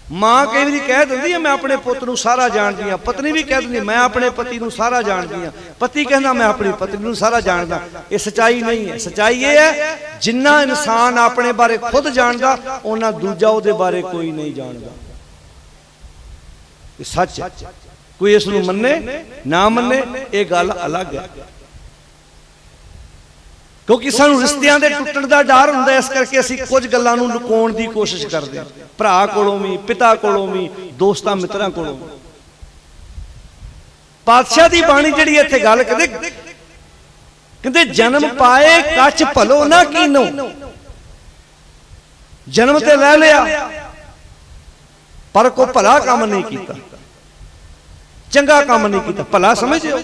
मां कई बारी कह दिंदी है मैं अपने पुੱਤ नूं सारा जानदी हां, पत्नी भी कह दिंदी मैं अपने पति नूं सारा जानदी हां, पति कहना मैं अपनी पत्नी नूं सारा जानदा। ये सच्चाई नहीं है। सच्चाई ये है जिन्ना इंसान अपने बारे खुद जानदा उन्ना दूजा उहदे बारे कोई नहीं जानदा। ये सच है। कोई इस नूं मन्ने ना मन्ने ये गल अलग है, क्योंकि सानूं रिश्तियां दे टुੱਟਣ ਦਾ डर हुंदा, इस करके असीं कुछ गल्लां नूं लुकाउण दी कोशिश करदे हां, भरा कोलों भी, पिता कोलों भी, दोस्तां मित्रां कोलों। पातशाह दी बाणी जिहड़ी इत्थे गल कहंदे जन्म पाए कछ भलो ना कीनो। जन्म ते लै लिया पर कोई भला काम नहीं किया, चंगा काम नहीं किया। भला समझो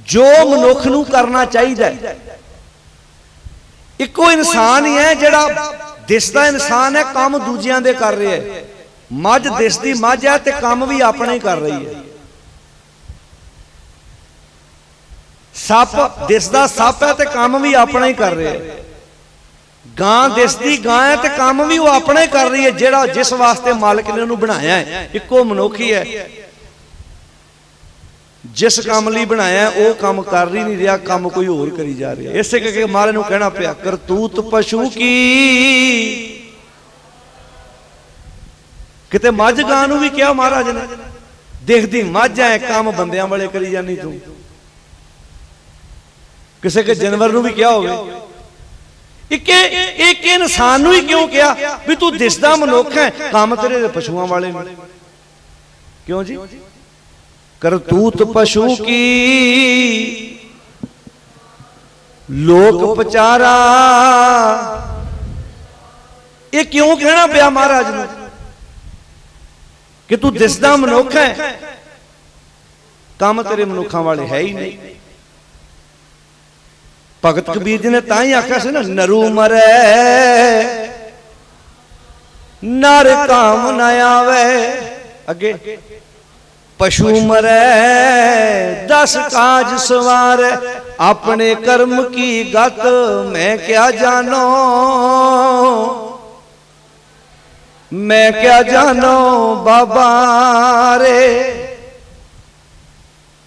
जो मनुख नूं करना चाहिए। इको इंसान ही है जिहड़ा दिसदा इंसान है, काम दूजियां दे कर रहा है। मझ दिसदी मझ है ते काम भी अपने ही कर रही है। सप दिसदा सप है ते काम भी अपना ही कर रहा है। गां दिसदी गां है ते काम भी वो अपना ही कर रही है, जिहड़ा जिस वास्ते मालिक ने उन्हें बनाया है। इको मनुख ही है, जिस काम लिए बनाया वो काम कर ही नहीं रहा, काम कोई होर करी जा रहा है। इसे करके महाराज नूं कहना पिया करतूत पशु की। किते मझ गां नूं भी कहा महाराज ने, देखदी मझ है काम बंदियां वाले करी जानी तू। किसी के जानवर नूं भी क्या होवे, एक इंसान नूं ही क्यों किया भी तू दिसदा मनुख है, काम तेरे पशुआं वाले ने। क्यों जी? करतूत पशु की लोक पचारा। ये क्यों कहना पिया महाराज ने कि तू दिसदा मनुख है, काम तेरे मनुखा वाले है ही नहीं। भगत कबीर जी ने तां ही आख्या सी ना, नरू मरे नर काम न आवे। अगे पशु मरे 10 काज सवार, अपने कर्म की गत मैं क्या जानो, मैं क्या जानो बाबा रे।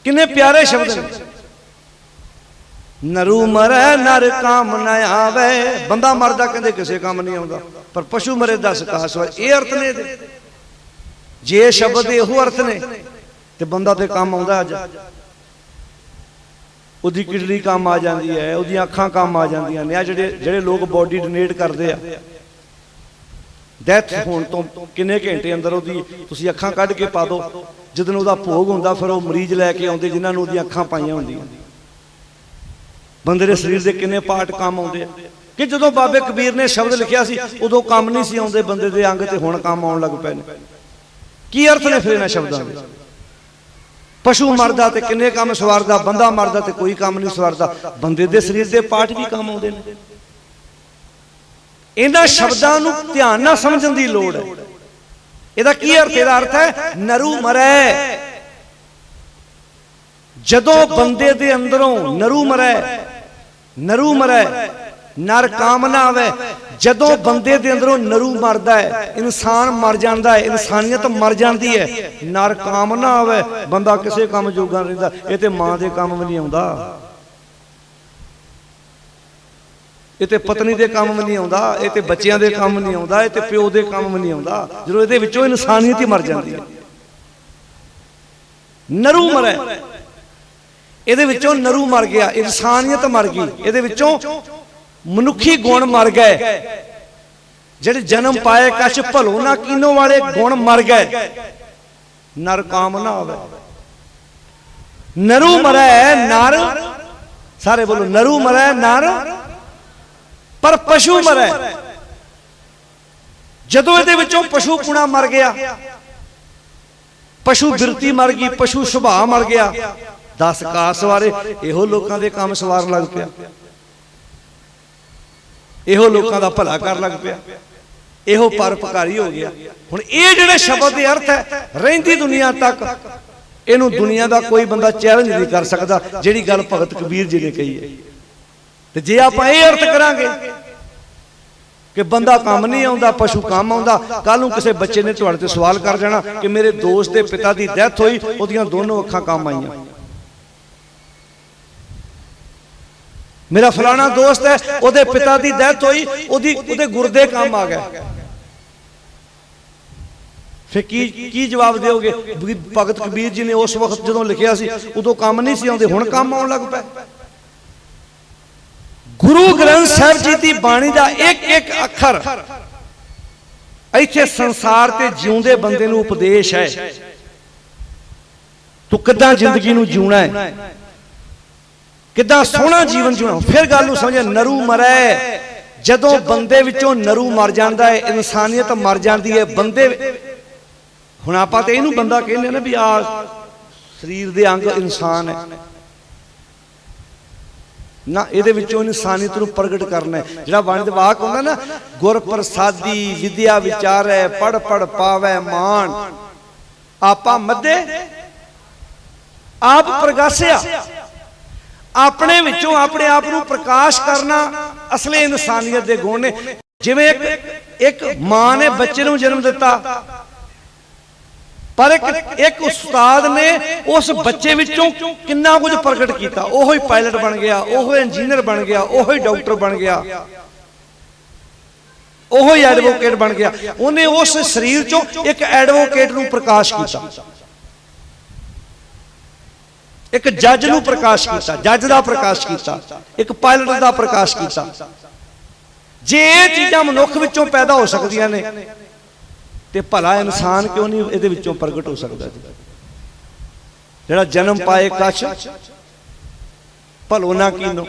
कितने प्यारे शब्द। नरू मरे नर काम न आवे। बंदा मरदा कहते किसी काम नहीं आता, पर पशु मरे 10 काज सवार। ये अर्थ ने जे शब्द यो अर्थ ने ते बंदा ते काम आउंदा। अज उहदी किडनी काम आ जाती है, उहदियां अखां काम आ जांदियां ने। ਜਿਹੜੇ लोग बॉडी डोनेट करते हैं, डैथ होने तो किन्ने घंटे अंदर उहदी तुसीं अखां कढ के पा दो। जिदन उहदा भोग हुंदा फिर वो मरीज लैके आउंदे जिन्हां नूं उहदियां अखां पाईआं हुंदियां। बंदे दे शरीर दे किन्ने पार्ट काम आउंदे कि जदों बाबे कबीर ने शब्द लिखिया सी उदों काम नहीं सी आउंदे बंदे दे अंग, ते हुण काम आउण लग पए ने। की अर्थ ने फिर इन्हां शब्दां दे? पशु मरदा ते किन्ने काम सवारदा, बंदा मरदा ते कोई काम नहीं सवारदा। बंदे दे शरीर दे पार्ट भी काम आउंदे ने। इन्हां शब्दां नूं ध्यान नाल समझण दी लोड़ है। इहदा की अर्थ? इहदा अर्थ है नरू मरै। जदों बंदे दे अंदरों नरू मरै, नरू मरै नर काम ना आवे। जदों बंदे दे अंदरों नरू मरदा है, इंसान मर जांदा है, इंसानियत मर जांदी है, नर काम ना आवे, बंदा किसी काम जोगा नहीं रहिंदा। ये ते मां दे काम भी नहीं आउंदा, ये ते पत्नी दे काम भी नहीं आउंदा, ये ते बच्चियां दे काम नहीं आउंदा, ये ते प्यो दे काम भी नहीं आउंदा। जदों इहदे विचों इंसानियत ही मर जांदी है। नरू मरै, इहदे विचों नरू मर गया, इंसानियत मर गई, इहदे विचों मनुखी गुण मर गए। जिहड़े जन्म पाए कछ भलो ना कीनो वाले गुण मर गए। नर काम ना आवे। नरू मरै नर, सारे बोलो नरू मरै नर, पर पशु मरै। जदों इहदे विचों पशु पुणा मर गया, पशु बिरती मर गई, पशु सुभाव मर गया, 10 काज सवारे। इहो लोकां दे काम सवारन लग पिया, इहो लोकां दा भला कर लग पिया, इहो परोपकारी हो गया। हुण ये जिहड़े शब्द दे अर्थ है रहिंदी दुनिया तक, इहनूं दुनिया दा कोई बंदा चैलेंज नहीं कर सकदा जिहड़ी गल भगत कबीर जी ने कही है। ते जे आपां ये अर्थ करांगे कि बंदा काम नहीं आउंदा, पशु काम आउंदा, कल नूं किसी बच्चे ने तुहाडे ते सवाल कर जाना कि मेरे दोस्त दे पिता दी डेथ होई, उहदियां दोनों अखां काम आईयां। मेरा फलाना दोस्त है, उहदे पिता दी डेथ होई, उहदे गुर्दे काम आ गए। फिर की जवाब दोगे? भगत कबीर जी ने उस वक्त जदों लिखिया सी उदों काम नहीं सी आउंदे, हुण काम आउण लग पए। गुरु ग्रंथ साहिब जी दी बाणी दा एक एक अखर इत्थे संसार ते जिउंदे बंदे नूं उपदेश है। तू किदां जिंदगी नूं जीउणा है, किदां सोहना जीवन जीउणा। फिर गल नूं समझ, नरू मरै। जदों बंदे विचों नरू मर जांदा है, इंसानियत मर जांदी है, बंदे ਹੁਣ ਆਪਾਂ ਤੇ ਇਹਨੂੰ ਬੰਦਾ ਕਹਿੰਦੇ ਨਾ ਵੀ ਆ ਸਰੀਰ ਦੇ ਅੰਗ ਇਨਸਾਨ ਹੈ ਨਾ, ਇਹਦੇ ਵਿੱਚੋਂ ਇਨਸਾਨੀਅਤ ਨੂੰ ਪ੍ਰਗਟ ਕਰਨਾ ਹੈ। ਜਿਹੜਾ ਬਾਣੀ ਦੇ ਵਾਕ ਹੁੰਦਾ ਨਾ, ਗੁਰ ਪ੍ਰਸਾਦੀ ਵਿਦਿਆ ਵਿਚਾਰੈ ਪੜ ਪੜ ਪਾਵੈ ਮਾਨ, ਆਪਾ ਮੱਧੇ ਆਪ ਪ੍ਰਗਾਸਿਆ। ਆਪਣੇ ਵਿੱਚੋਂ ਆਪਣੇ ਆਪ ਨੂੰ ਪ੍ਰਕਾਸ਼ ਕਰਨਾ ਅਸਲੀ ਇਨਸਾਨੀਅਤ ਦੇ ਗੁਣ ਨੇ। ਜਿਵੇਂ ਇੱਕ ਮਾਂ ਨੇ ਬੱਚੇ ਨੂੰ ਜਨਮ ਦਿੱਤਾ, ਪਰ ਇੱਕ ਉਸਤਾਦ ਨੇ ਉਸ ਬੱਚੇ ਵਿੱਚੋਂ ਕਿੰਨਾ ਕੁਝ ਪ੍ਰਗਟ ਕੀਤਾ। ਉਹੋ ਹੀ ਪਾਇਲਟ ਬਣ ਗਿਆ, ਉਹੋ ਇੰਜੀਨੀਅਰ ਬਣ ਗਿਆ, ਉਹੋ ਹੀ ਡਾਕਟਰ ਬਣ ਗਿਆ, ਉਹੋ ਹੀ ਐਡਵੋਕੇਟ ਬਣ ਗਿਆ। ਉਹਨੇ ਉਸ ਸਰੀਰ ਚੋਂ ਇੱਕ ਐਡਵੋਕੇਟ ਨੂੰ ਪ੍ਰਕਾਸ਼ ਕੀਤਾ, ਇੱਕ ਜੱਜ ਨੂੰ ਪ੍ਰਕਾਸ਼ ਕੀਤਾ, ਜੱਜ ਦਾ ਪ੍ਰਕਾਸ਼ ਕੀਤਾ, ਇੱਕ ਪਾਇਲਟ ਦਾ ਪ੍ਰਕਾਸ਼ ਕੀਤਾ। ਜੇ ਇਹ ਚੀਜ਼ਾਂ ਮਨੁੱਖ ਵਿੱਚੋਂ ਪੈਦਾ ਹੋ ਸਕਦੀਆਂ ਨੇ ਤੇ ਭਲਾ ਇਨਸਾਨ ਕਿਉਂ ਨਹੀਂ ਇਹਦੇ ਵਿੱਚੋਂ ਪ੍ਰਗਟ ਹੋ ਸਕਦਾ ਜੀ? ਜਿਹੜਾ ਜਨਮ ਪਾਏ ਕਛ ਭਲੋ ਨਾ ਕੀਨੋ,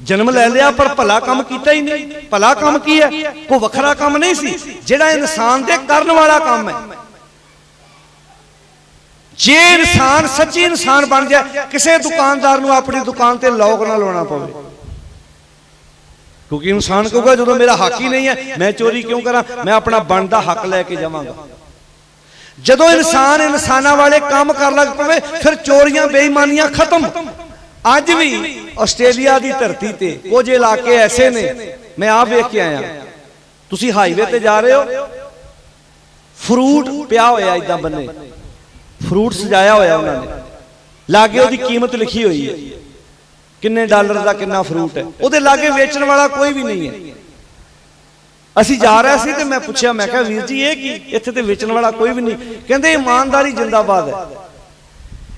ਜਨਮ ਲੈ ਲਿਆ ਪਰ ਭਲਾ ਕੰਮ ਕੀਤਾ ਹੀ ਨਹੀਂ। ਭਲਾ ਕੰਮ ਕੀ ਹੈ? ਕੋਈ ਵੱਖਰਾ ਕੰਮ ਨਹੀਂ ਸੀ, ਜਿਹੜਾ ਇਨਸਾਨ ਦੇ ਕਰਨ ਵਾਲਾ ਕੰਮ ਹੈ। ਜੇ ਇਨਸਾਨ ਸੱਚੀ ਇਨਸਾਨ ਬਣ ਜਾਏ, ਕਿਸੇ ਦੁਕਾਨਦਾਰ ਨੂੰ ਆਪਣੀ ਦੁਕਾਨ ਤੇ ਲੌਕ ਨਾ ਲਾਉਣਾ ਪਵੇ, ਕਿਉਂਕਿ ਇਨਸਾਨ ਕਹੂਗਾ ਜਦੋਂ ਮੇਰਾ ਹੱਕ ਹੀ ਨਹੀਂ ਹੈ ਮੈਂ ਚੋਰੀ ਕਿਉਂ ਕਰਾਂ, ਮੈਂ ਆਪਣਾ ਬਣਦਾ ਹੱਕ ਲੈ ਕੇ ਜਾਵਾਂਗਾ। ਜਦੋਂ ਇਨਸਾਨ ਇਨਸਾਨਾਂ ਵਾਲੇ ਕੰਮ ਕਰਨ ਲੱਗ ਪਵੇ, ਫਿਰ ਚੋਰੀਆਂ ਬੇਈਮਾਨੀਆਂ ਖਤਮ। ਅੱਜ ਵੀ ਆਸਟ੍ਰੇਲੀਆ ਦੀ ਧਰਤੀ ਤੇ ਕੁਝ ਇਲਾਕੇ ਐਸੇ ਨੇ, ਮੈਂ ਆਪ ਵੇਖ ਕੇ ਆਇਆ। ਤੁਸੀਂ ਹਾਈਵੇ ਤੇ ਜਾ ਰਹੇ ਹੋ, ਫਰੂਟ ਪਿਆ ਹੋਇਆ ਇਦਾਂ ਬੰਨੇ, ਫਰੂਟ ਸਜਾਇਆ ਹੋਇਆ ਉਹਨਾਂ ਨੇ, ਲਾਗੇ ਉਹਦੀ ਕੀਮਤ ਲਿਖੀ ਹੋਈ ਹੈ, ਕਿੰਨੇ ਡਾਲਰ ਦਾ ਕਿੰਨਾ ਫਰੂਟ ਹੈ। ਉਹਦੇ ਲਾਗੇ ਵੇਚਣ ਵਾਲਾ ਕੋਈ ਵੀ ਨਹੀਂ ਹੈ। ਅਸੀਂ ਜਾ ਰਹੇ ਸੀ ਤੇ ਮੈਂ ਪੁੱਛਿਆ, ਮੈਂ ਕਿਹਾ ਵੀਰ ਜੀ ਇਹ ਕੀ, ਇੱਥੇ ਤੇ ਵੇਚਣ ਵਾਲਾ ਕੋਈ ਵੀ ਨਹੀਂ। ਕਹਿੰਦੇ ਇਮਾਨਦਾਰੀ ਜਿੰਦਾਬਾਦ ਹੈ।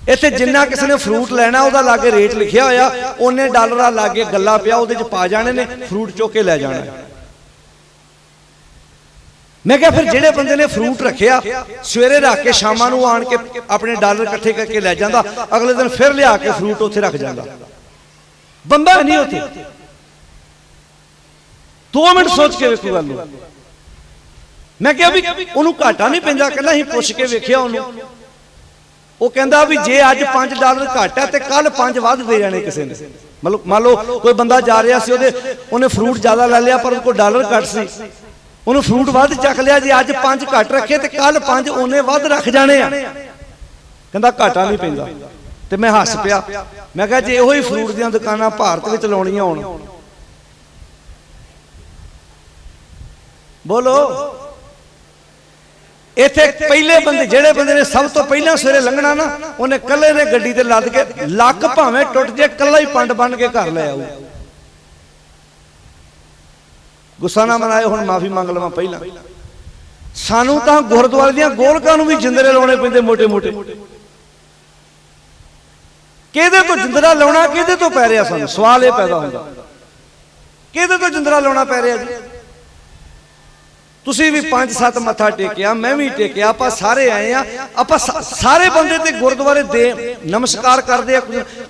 ਇੱਥੇ ਜਿੰਨਾ ਕਿਸੇ ਨੇ ਫਰੂਟ ਲੈਣਾ ਉਹਦਾ ਲਾਗੇ ਰੇਟ ਲਿਖਿਆ ਹੋਇਆ, ਉਹਨੇ ਡਾਲਰਾਂ ਲਾਗੇ ਗੱਲਾ ਪਿਆ, ਉਹਦੇ ਚ ਪਾ ਜਾਣੇ ਨੇ, ਫਰੂਟ ਚੁੱਕ ਕੇ ਲੈ ਜਾਣਾ। ਮੈਂ ਕਿਹਾ ਫਿਰ ਜਿਹੜੇ ਬੰਦੇ ਨੇ ਫਰੂਟ ਰੱਖਿਆ, ਸਵੇਰੇ ਰੱਖ ਕੇ ਸ਼ਾਮਾਂ ਨੂੰ ਆਣ ਕੇ ਆਪਣੇ ਡਾਲਰ ਇਕੱਠੇ ਕਰਕੇ ਲੈ ਜਾਂਦਾ, ਅਗਲੇ ਦਿਨ ਫਿਰ ਲਿਆ ਕੇ ਫਰੂਟ ਉੱਥੇ ਰੱਖ ਜਾਂਦਾ। ਬੰਦਾ ਨਹੀਂ ਉੱਥੇ। 2 ਮਿੰਟ ਸੋਚ ਕੇ ਵੇਖੋ ਗੱਲ ਨੂੰ। ਮੈਂ ਕਿਹਾ ਵੀ ਉਹਨੂੰ ਘਾਟਾ ਨਹੀਂ ਪੈਂਦਾ? ਕਹਿੰਦਾ ਅਸੀਂ ਪੁੱਛ ਕੇ ਵੇਖਿਆ ਉਹਨੂੰ, ਉਹ ਕਹਿੰਦਾ ਵੀ ਜੇ ਅੱਜ 5 ਡਾਲਰ ਘੱਟ ਹੈ ਤੇ ਕੱਲ 5 ਵੱਧ ਦੇ ਜਾਣੇ ਕਿਸੇ ਨੇ। ਮਤਲਬ ਮੰਨ ਲਓ ਕੋਈ ਬੰਦਾ ਜਾ ਰਿਹਾ ਸੀ, ਉਹਨੇ ਫਰੂਟ ਜ਼ਿਆਦਾ ਲੈ ਲਿਆ ਪਰ ਉਹਦੇ ਕੋਲ ਡਾਲਰ ਘੱਟ ਸੀ, ਉਹਨੂੰ ਫਰੂਟ ਵੱਧ ਚੱਕ ਲਿਆ। ਜੇ ਅੱਜ 5 ਘੱਟ ਰੱਖੇ ਤੇ ਕੱਲ 5 ਉਹਨੇ ਵੱਧ ਰੱਖ ਜਾਣੇ ਆ। ਕਹਿੰਦਾ ਘਾਟਾ ਨਹੀਂ ਪੈਂਦਾ। ਤੇ ਮੈਂ ਹੱਸ ਪਿਆ। ਮੈਂ ਕਿਹਾ ਜੇ ਇਹੋ ਹੀ ਫਰੂਟ ਦੀਆਂ ਦੁਕਾਨਾਂ ਭਾਰਤ ਵਿੱਚ ਲਾਉਣੀਆਂ ਹੋਣ, ਬੋਲੋ ਇੱਥੇ ਪਹਿਲੇ ਬੰਦੇ, ਜਿਹੜੇ ਬੰਦੇ ਨੇ ਸਭ ਤੋਂ ਪਹਿਲਾਂ ਸਵੇਰੇ ਲੰਘਣਾ ਨਾ, ਉਹਨੇ ਕੱਲੇ ਨੇ ਗੱਡੀ ਤੇ ਲੱਦ ਕੇ, ਲੱਕ ਭਾਵੇਂ ਟੁੱਟ ਜੇ, ਕੱਲਾ ਹੀ ਪੰਡ ਬਣ ਕੇ ਘਰ ਲੈ ਆਊ। ਗੁੱਸਾ ਨਾ ਮਨਾਏ, ਹੁਣ ਮਾਫੀ ਮੰਗ ਲਵਾਂ ਪਹਿਲਾਂ। ਸਾਨੂੰ ਤਾਂ ਗੁਰਦੁਆਰੇ ਦੀਆਂ ਗੋਲਕਾਂ ਨੂੰ ਵੀ ਜਿੰਦਰੇ ਲਾਉਣੇ ਪੈਂਦੇ ਮੋਟੇ ਮੋਟੇ। ਕਿਹਦੇ ਤੋਂ ਜਿੰਦਰਾ ਲਾਉਣਾ, ਕਿਹਦੇ ਤੋਂ ਪੈ ਰਿਹਾ? ਸਾਨੂੰ ਸਵਾਲ ਇਹ ਪੈਦਾ ਹੁੰਦਾ, ਕਿਹਦੇ ਤੋਂ ਜਿੰਦਰਾ ਲਾਉਣਾ ਪੈ ਰਿਹਾ ਜੀ? ਤੁਸੀਂ ਵੀ 5-7 ਮੱਥਾ ਟੇਕਿਆ, ਮੈਂ ਵੀ ਟੇਕਿਆ, ਆਪਾਂ ਸਾਰੇ ਆਏ ਆ, ਆਪਾਂ ਸਾਰੇ ਬੰਦੇ ਤੇ ਗੁਰਦੁਆਰੇ ਦੇ ਨਮਸਕਾਰ ਕਰਦੇ ਆ,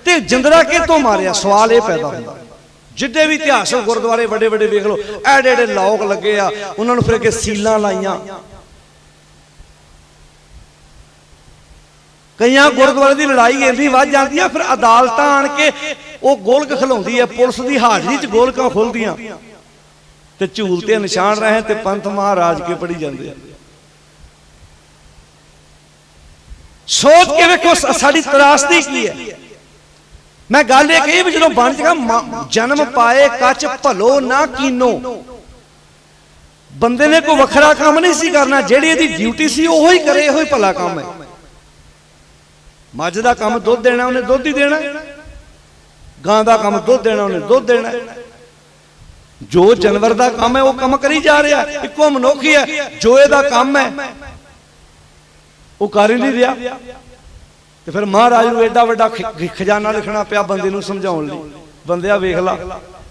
ਤੇ ਜਿੰਦਰਾ ਕਿਹਤੋਂ ਮਾਰਿਆ? ਸਵਾਲ ਇਹ ਪੈਦਾ ਹੁੰਦਾ। ਜਿੱਡੇ ਵੀ ਇਤਿਹਾਸਕ ਗੁਰਦੁਆਰੇ ਵੱਡੇ ਵੱਡੇ ਵੇਖ ਲਓ, ਐਡੇ ਐਡੇ ਲੋਕ ਲੱਗੇ ਆ, ਉਹਨਾਂ ਨੂੰ ਫਿਰ ਅੱਗੇ ਸੀਲਾਂ ਲਾਈਆਂ। ਕਈਆਂ ਗੁਰਦੁਆਰੇ ਦੀ ਲੜਾਈ ਇੰਨੀ ਵੱਧ ਜਾਂਦੀ ਆ, ਫਿਰ ਅਦਾਲਤਾਂ ਆਣ ਕੇ ਉਹ ਗੋਲਕ ਖਿਲਾਉਂਦੀ ਹੈ, ਪੁਲਿਸ ਦੀ ਹਾਜ਼ਰੀ 'ਚ ਗੋਲਕਾਂ ਖੁੱਲਦੀਆਂ ਤੇ ਝੂਲ ਤੇ ਨਿਸ਼ਾਨ ਰਹੇ ਤੇ ਪੰਥ ਮਹਾਰਾਜ ਕੇ ਪੜੀ ਜਾਂਦੇ ਆ। ਸੋਚ ਕੇ ਵੇਖੋ ਸਾਡੀ ਤਰਾਸਦੀ ਕੀ ਹੈ। ਮੈਂ ਗੱਲ ਇਹ ਕਹੀ ਵੀ ਜਦੋਂ ਬਣ ਜਾਗਾ, ਜਨਮ ਪਾਏ ਕੱਚ ਭਲੋ ਨਾ ਕੀਨੋ, ਬੰਦੇ ਨੇ ਕੋਈ ਵੱਖਰਾ ਕੰਮ ਨਹੀਂ ਸੀ ਕਰਨਾ, ਜਿਹੜੀ ਇਹਦੀ ਡਿਊਟੀ ਸੀ ਉਹੋ ਹੀ ਕਰੇ, ਇਹੋ ਹੀ ਭਲਾ ਕੰਮ ਹੈ। ਮੱਝ ਦਾ ਕੰਮ ਦੁੱਧ ਦੇਣਾ, ਉਹਨੇ ਦੁੱਧ ਹੀ ਦੇਣਾ। ਗਾਂ ਦਾ ਕੰਮ ਦੁੱਧ ਦੇਣਾ, ਉਹਨੇ ਦੁੱਧ ਦੇਣਾ। ਜੋ ਜਾਨਵਰ ਦਾ ਕੰਮ ਹੈ ਉਹ ਕੰਮ ਕਰੀ ਜਾ ਰਿਹਾ, ਇੱਕੋ ਮਨੁੱਖ ਹੀ ਹੈ ਜੋ ਇਹਦਾ ਕੰਮ ਹੈ ਉਹ ਕਰ ਹੀ ਨਹੀਂ ਰਿਹਾ। ਤੇ ਫਿਰ ਮਹਾਰਾਜ ਨੂੰ ਐਡਾ ਵੱਡਾ ਖਜ਼ਾਨਾ ਲਿਖਣਾ ਪਿਆ ਬੰਦੇ ਨੂੰ ਸਮਝਾਉਣ ਲਈ। ਬੰਦਿਆ ਵੇਖ ਲਾ,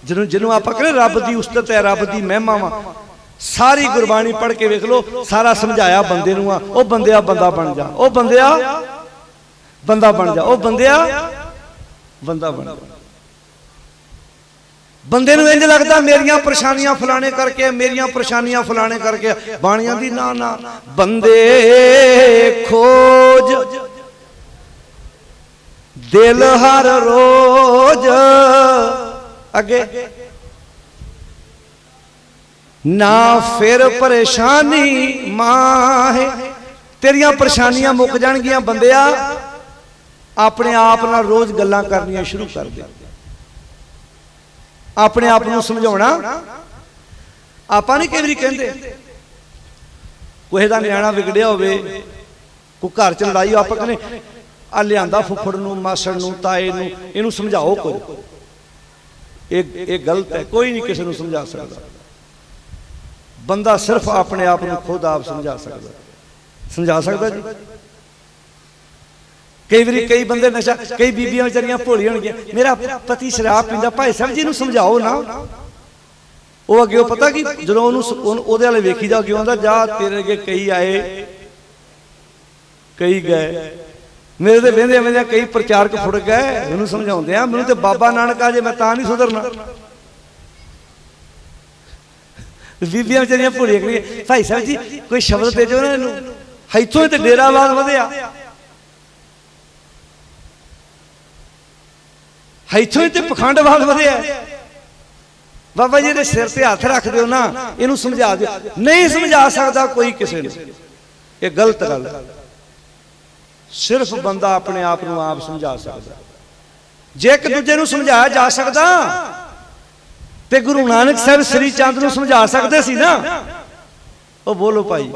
ਜਿਹਨੂੰ ਆਪਾਂ ਕਹਿੰਦੇ ਰੱਬ ਦੀ ਉਸਤਤ ਹੈ, ਰੱਬ ਦੀ ਮਹਿਮਾ ਵਾ, ਸਾਰੀ ਗੁਰਬਾਣੀ ਪੜ੍ਹ ਕੇ ਵੇਖ ਲਓ, ਸਾਰਾ ਸਮਝਾਇਆ ਬੰਦੇ ਨੂੰ ਆ। ਉਹ ਬੰਦਿਆ ਬੰਦਾ ਬਣ ਜਾ, ਉਹ ਬੰਦਿਆ ਬੰਦਾ ਬਣ ਜਾ, ਉਹ ਬੰਦਿਆ ਬੰਦਾ ਬਣ ਜਾ। बंदे नूं इंज लगदा मेरियां परेशानियां फलाने करके, मेरियां परेशानियां फलाने करके। बाणियां दी ना ना, बंदे खोज दिल हर रोज अगे ना फिर परेशानी माहे। तेरियां परेशानियां मुक जाणगियां बंदिया, अपने आप नाल रोज गल्लां करनियां शुरू कर दे। अपने आप को समझाना आप नहीं कई बार कहते, कोई का न्याणा विगड़िया हो, कोई घर च लड़ाई, आप कहने आ लिया फुफड़ नूं, मासड़ नूं, ताए नूं, इनू समझाओ कोई, एक गलत है। कोई नहीं किसी नूं समझा सकता, बंदा सिर्फ अपने आप को खुद आप समझा सकता जी। कई बार कई बंदे नशा, कई बीबियां बेचारियां भोली होणगियां, मेरा पति शराब पींदा, भाई साहब जी समझाओ ना। वो अगे पता कि जो उहदे वाले वेखी जा, अगे आंदा जा तेरे अगे कई आए कई गए, मेरे तो वेंदे वेंदे कई प्रचारक फुड़ गए। मैनूं समझाउंदे आ, मैनूं ते बाबा नानक आ जे, मैं तां नहीं सुधरना। बीबियां बेचारियां भोलियां करियां, भाई साहब जी कोई शब्द दे जो ना इनूं, इत्थों ते डेरावाद वधिया, इत्थों ही पखंडवाद वधिया। बाबा जी दे सिर ते हथ रख दो ना, इनू समझा दो। नहीं समझा सकता कोई किसी ने, ये गलत गल। सिर्फ बंदा अपने आप को आप समझा सकता। जे एक दूजे नू समझाया जा सकता ते गुरु नानक साहब श्री चंद नू समझा सकते सी ना। ओ बोलो भाई,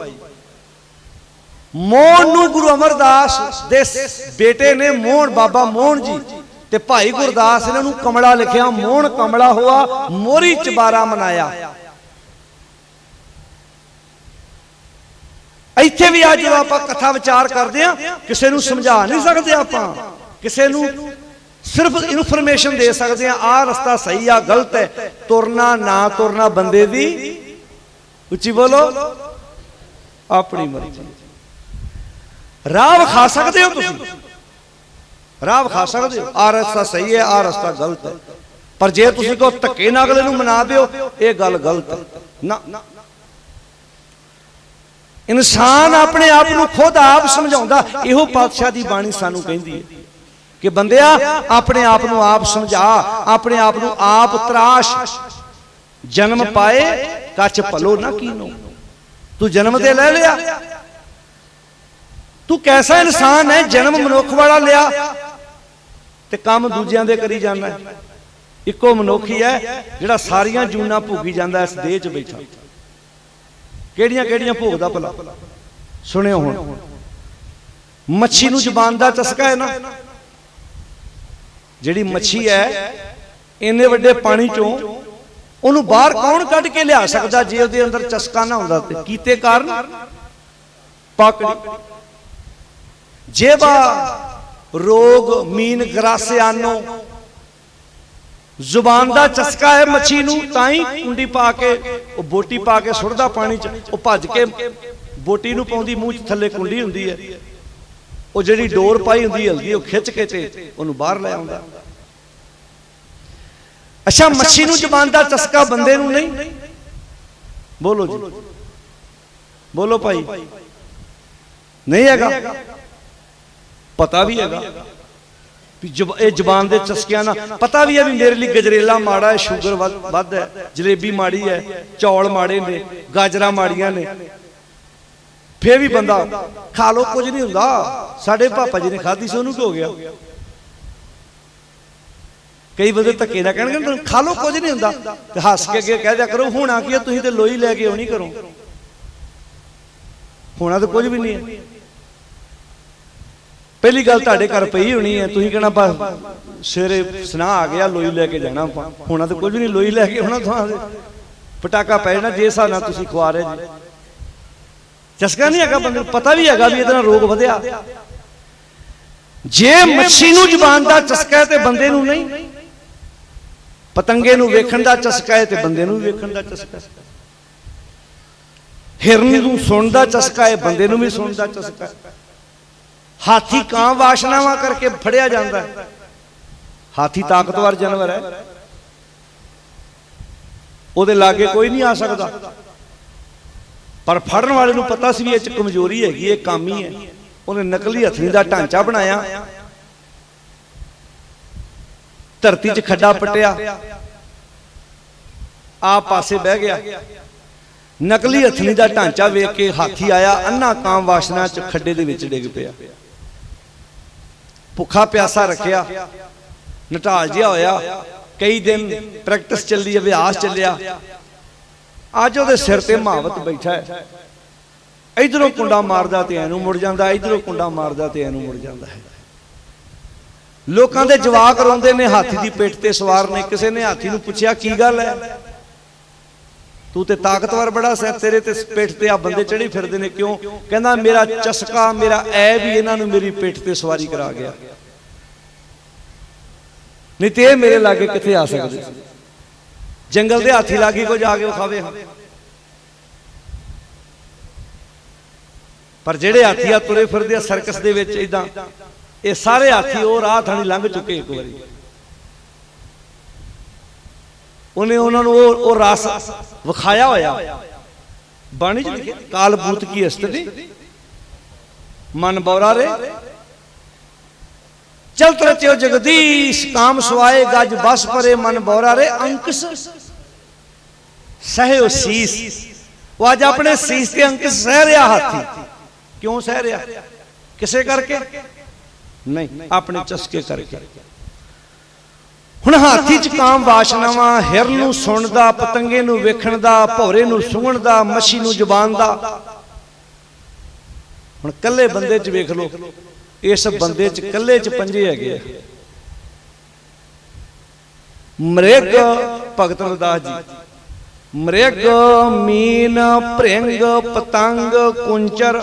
मोहन नू गुरु अमरदास दे बेटे ने, मोहन बाबा मोहन जी ते भाई गुरदास ने उन्होंने कमला लिखिया। मोहन कमला हुआ, मोरी चबारा मनाया। इत्थे भी आज जो आप कथा विचार करते हैं, किसी को समझा नहीं सकते, आप किसी को सिर्फ इन्फॉर्मेशन दे सकते हैं, आ रस्ता सही आ गलत है, तुरना ना तुरना बंदे दी, उच्ची बोलो, अपनी मर्जी। राह खा सकते हो तुम, राह खा सकते हो, आ रस्ता सही है, आ रस्ता गलत है। पर जे तुसीं को धक्के नाल अगले नूं मना दिओ, ये गल गलत है ना। इंसान अपने आप को खुद आप समझाउंदा। इहो पातशाह दी बाणी सानू कहंदी है कि बंदिया अपने आप को आप समझा, अपने आप को आप तराश। जन्म पाए कच भलो ना कीनो, तू जन्म ते ले लिया, तू कैसा इंसान है, जन्म मनुख वाला लिया ते काम दूजियां दे करी जाना है। इको मनुख ही है जिहड़ा सारियां जूना भोगी जांदा इस देह च बैठा। किहड़ियां किहड़ियां भोगदा भला, सुनियो हुण। मच्छी नूं जबान दा चस्का है ना, जिहड़ी मच्छी है इन्ने वड्डे पानी चों उहनूं बाहर कौन कढ के लिया सकदा जे उहदे अंदर चस्का ना हुंदा ते? कीते कारण पकड़ी। जेबा रोग मीन ग्रासियानो, जुबान दा चस्का है मच्छी नूं, ताई कुंडी पा के बोटी पा के सुटदा पानी च, ओ भज के बोटी नूं पाउंदी, मूंह थल्ले कुंडी हुंदी है, ओ जिहड़ी डोर पाई हुंदी हल्दी ओ खिच के ते ओनूं बाहर ले आउंदा। अच्छा मच्छी नूं जुबान दा चस्का बंदे नूं नहीं? बोलो जी, बोलो भाई, नहीं हैगा? पता भी है जबान के चस्किया ना, पता भी है भी मेरे लिए गजरेला माड़ा है, शुगर वध है, जलेबी माड़ी है, चौल माड़े ने, गाजरा माड़िया ने, फिर भी बंदा खा लो, कुछ नहीं होंदा। साडे पापा जी ने खाधी सी, उन्होंने हो गया। कई बंदे धक्के ना कहणगे खा लो कुछ नहीं होंदा, ते हस के अगे कह दिया करो होना की है, तुसीं ते लोई लैके आउणी करो, होना तो कुछ भी नहीं है। पहली गल तुहाडे घर पई होनी है, तुसीं कहना बस सवेरे सुना आ गया लोई लैके जाना, होना तो कुछ भी नहीं, लोई लैके आउणा तुहां पटाका पै जाना जे हिसाब नाल तुसीं खुआ रहे जी। चस्का नहीं हैगा बंदे, पता भी हैगा भी इहदे नाल रोग वधिया। जे मच्छी नूं जुबान दा चस्का है ते बंदे नूं नहीं, पतंगे नूं वेखण दा चस्का है ते बंदे नूं वेखण दा चस्का है, हिरन नूं सुणन दा चस्का है, बंदे नूं भी सुणन दा चस्का है। हाथी कां वासनावां करके फड़िया जाता है, हाथी ताकतवर जानवर है, ਉਹਦੇ ਲਾਗੇ ਕੋਈ ਨਹੀਂ ਆ ਸਕਦਾ। पर फड़न वाले नूं पता सी भी इह कमजोरी हैगी, ये काम ही है। उन्हें नकली हथनी का ढांचा बनाया, धरती च खड्डा पटिया, आप पासे बह गया। नकली हथनी का ढांचा वेख के हाथी आया, अन्ना काम वासना च खड्डे दे विच डिग पिया। भुखा प्यासा रखिया, नटाल जिहा होया, कई दिन प्रैक्टिस चली, अभ्यास चलिया। अज वो सिर ते महावत बैठा है, इधरों कुंडा मारदा ते एनू मुड़ जांदा, इधरों कुंडा मारदा ते एनू मुड़ जांदा है। लोकां दे जवाक रोंदे ने हाथी दी पेट ते सवार ने। किसी ने हाथी नूं पुछया की गल है, तू ते ताकतवर बड़ा सै, तेरे ते पेट ते आ बंदे चढ़ी फिरदे ने क्यों? कहंदा मेरा चस्का, मेरा ऐब ही इन्हां नूं मेरी पेट ते सवारी करा गया, नहीं ते मेरे लागे किथे आ सकदे। जंगल दे हाथी लागे को जाके विखावे। पर जेड़े हाथी आ तुरे फिरदे सर्कस दे विच इदां, ये सारे हाथी वो राह थाणी लंघ चुके एक बारी। उन्हें उन्होंने वो रस विखाया होया। बाणी च लिखिया काल बूत की स्थिति मन बौरा रे, चलत रचो जगदीश काम सुआए गज बस परे मन बौरा रे, अंकुश सहे शीस। वो अज अपने शीस के अंकुश सह रहा हाथी। क्यों सह रहा? किसे करके नहीं, अपने चस्के करके। हुण हाथी च काम वासनावां, हिर नूं सुणदा, पतंगे नूं वेखण दा, भौरे नूं सूंघण दा, मच्छी नूं जबान दा। हुण कल्ले बंदे च वेख लो, इस बंदे च कल्ले च पंजे हैगे। मृग भगत रविदास जी, मृग मीन भृंग पतंग कुंचर,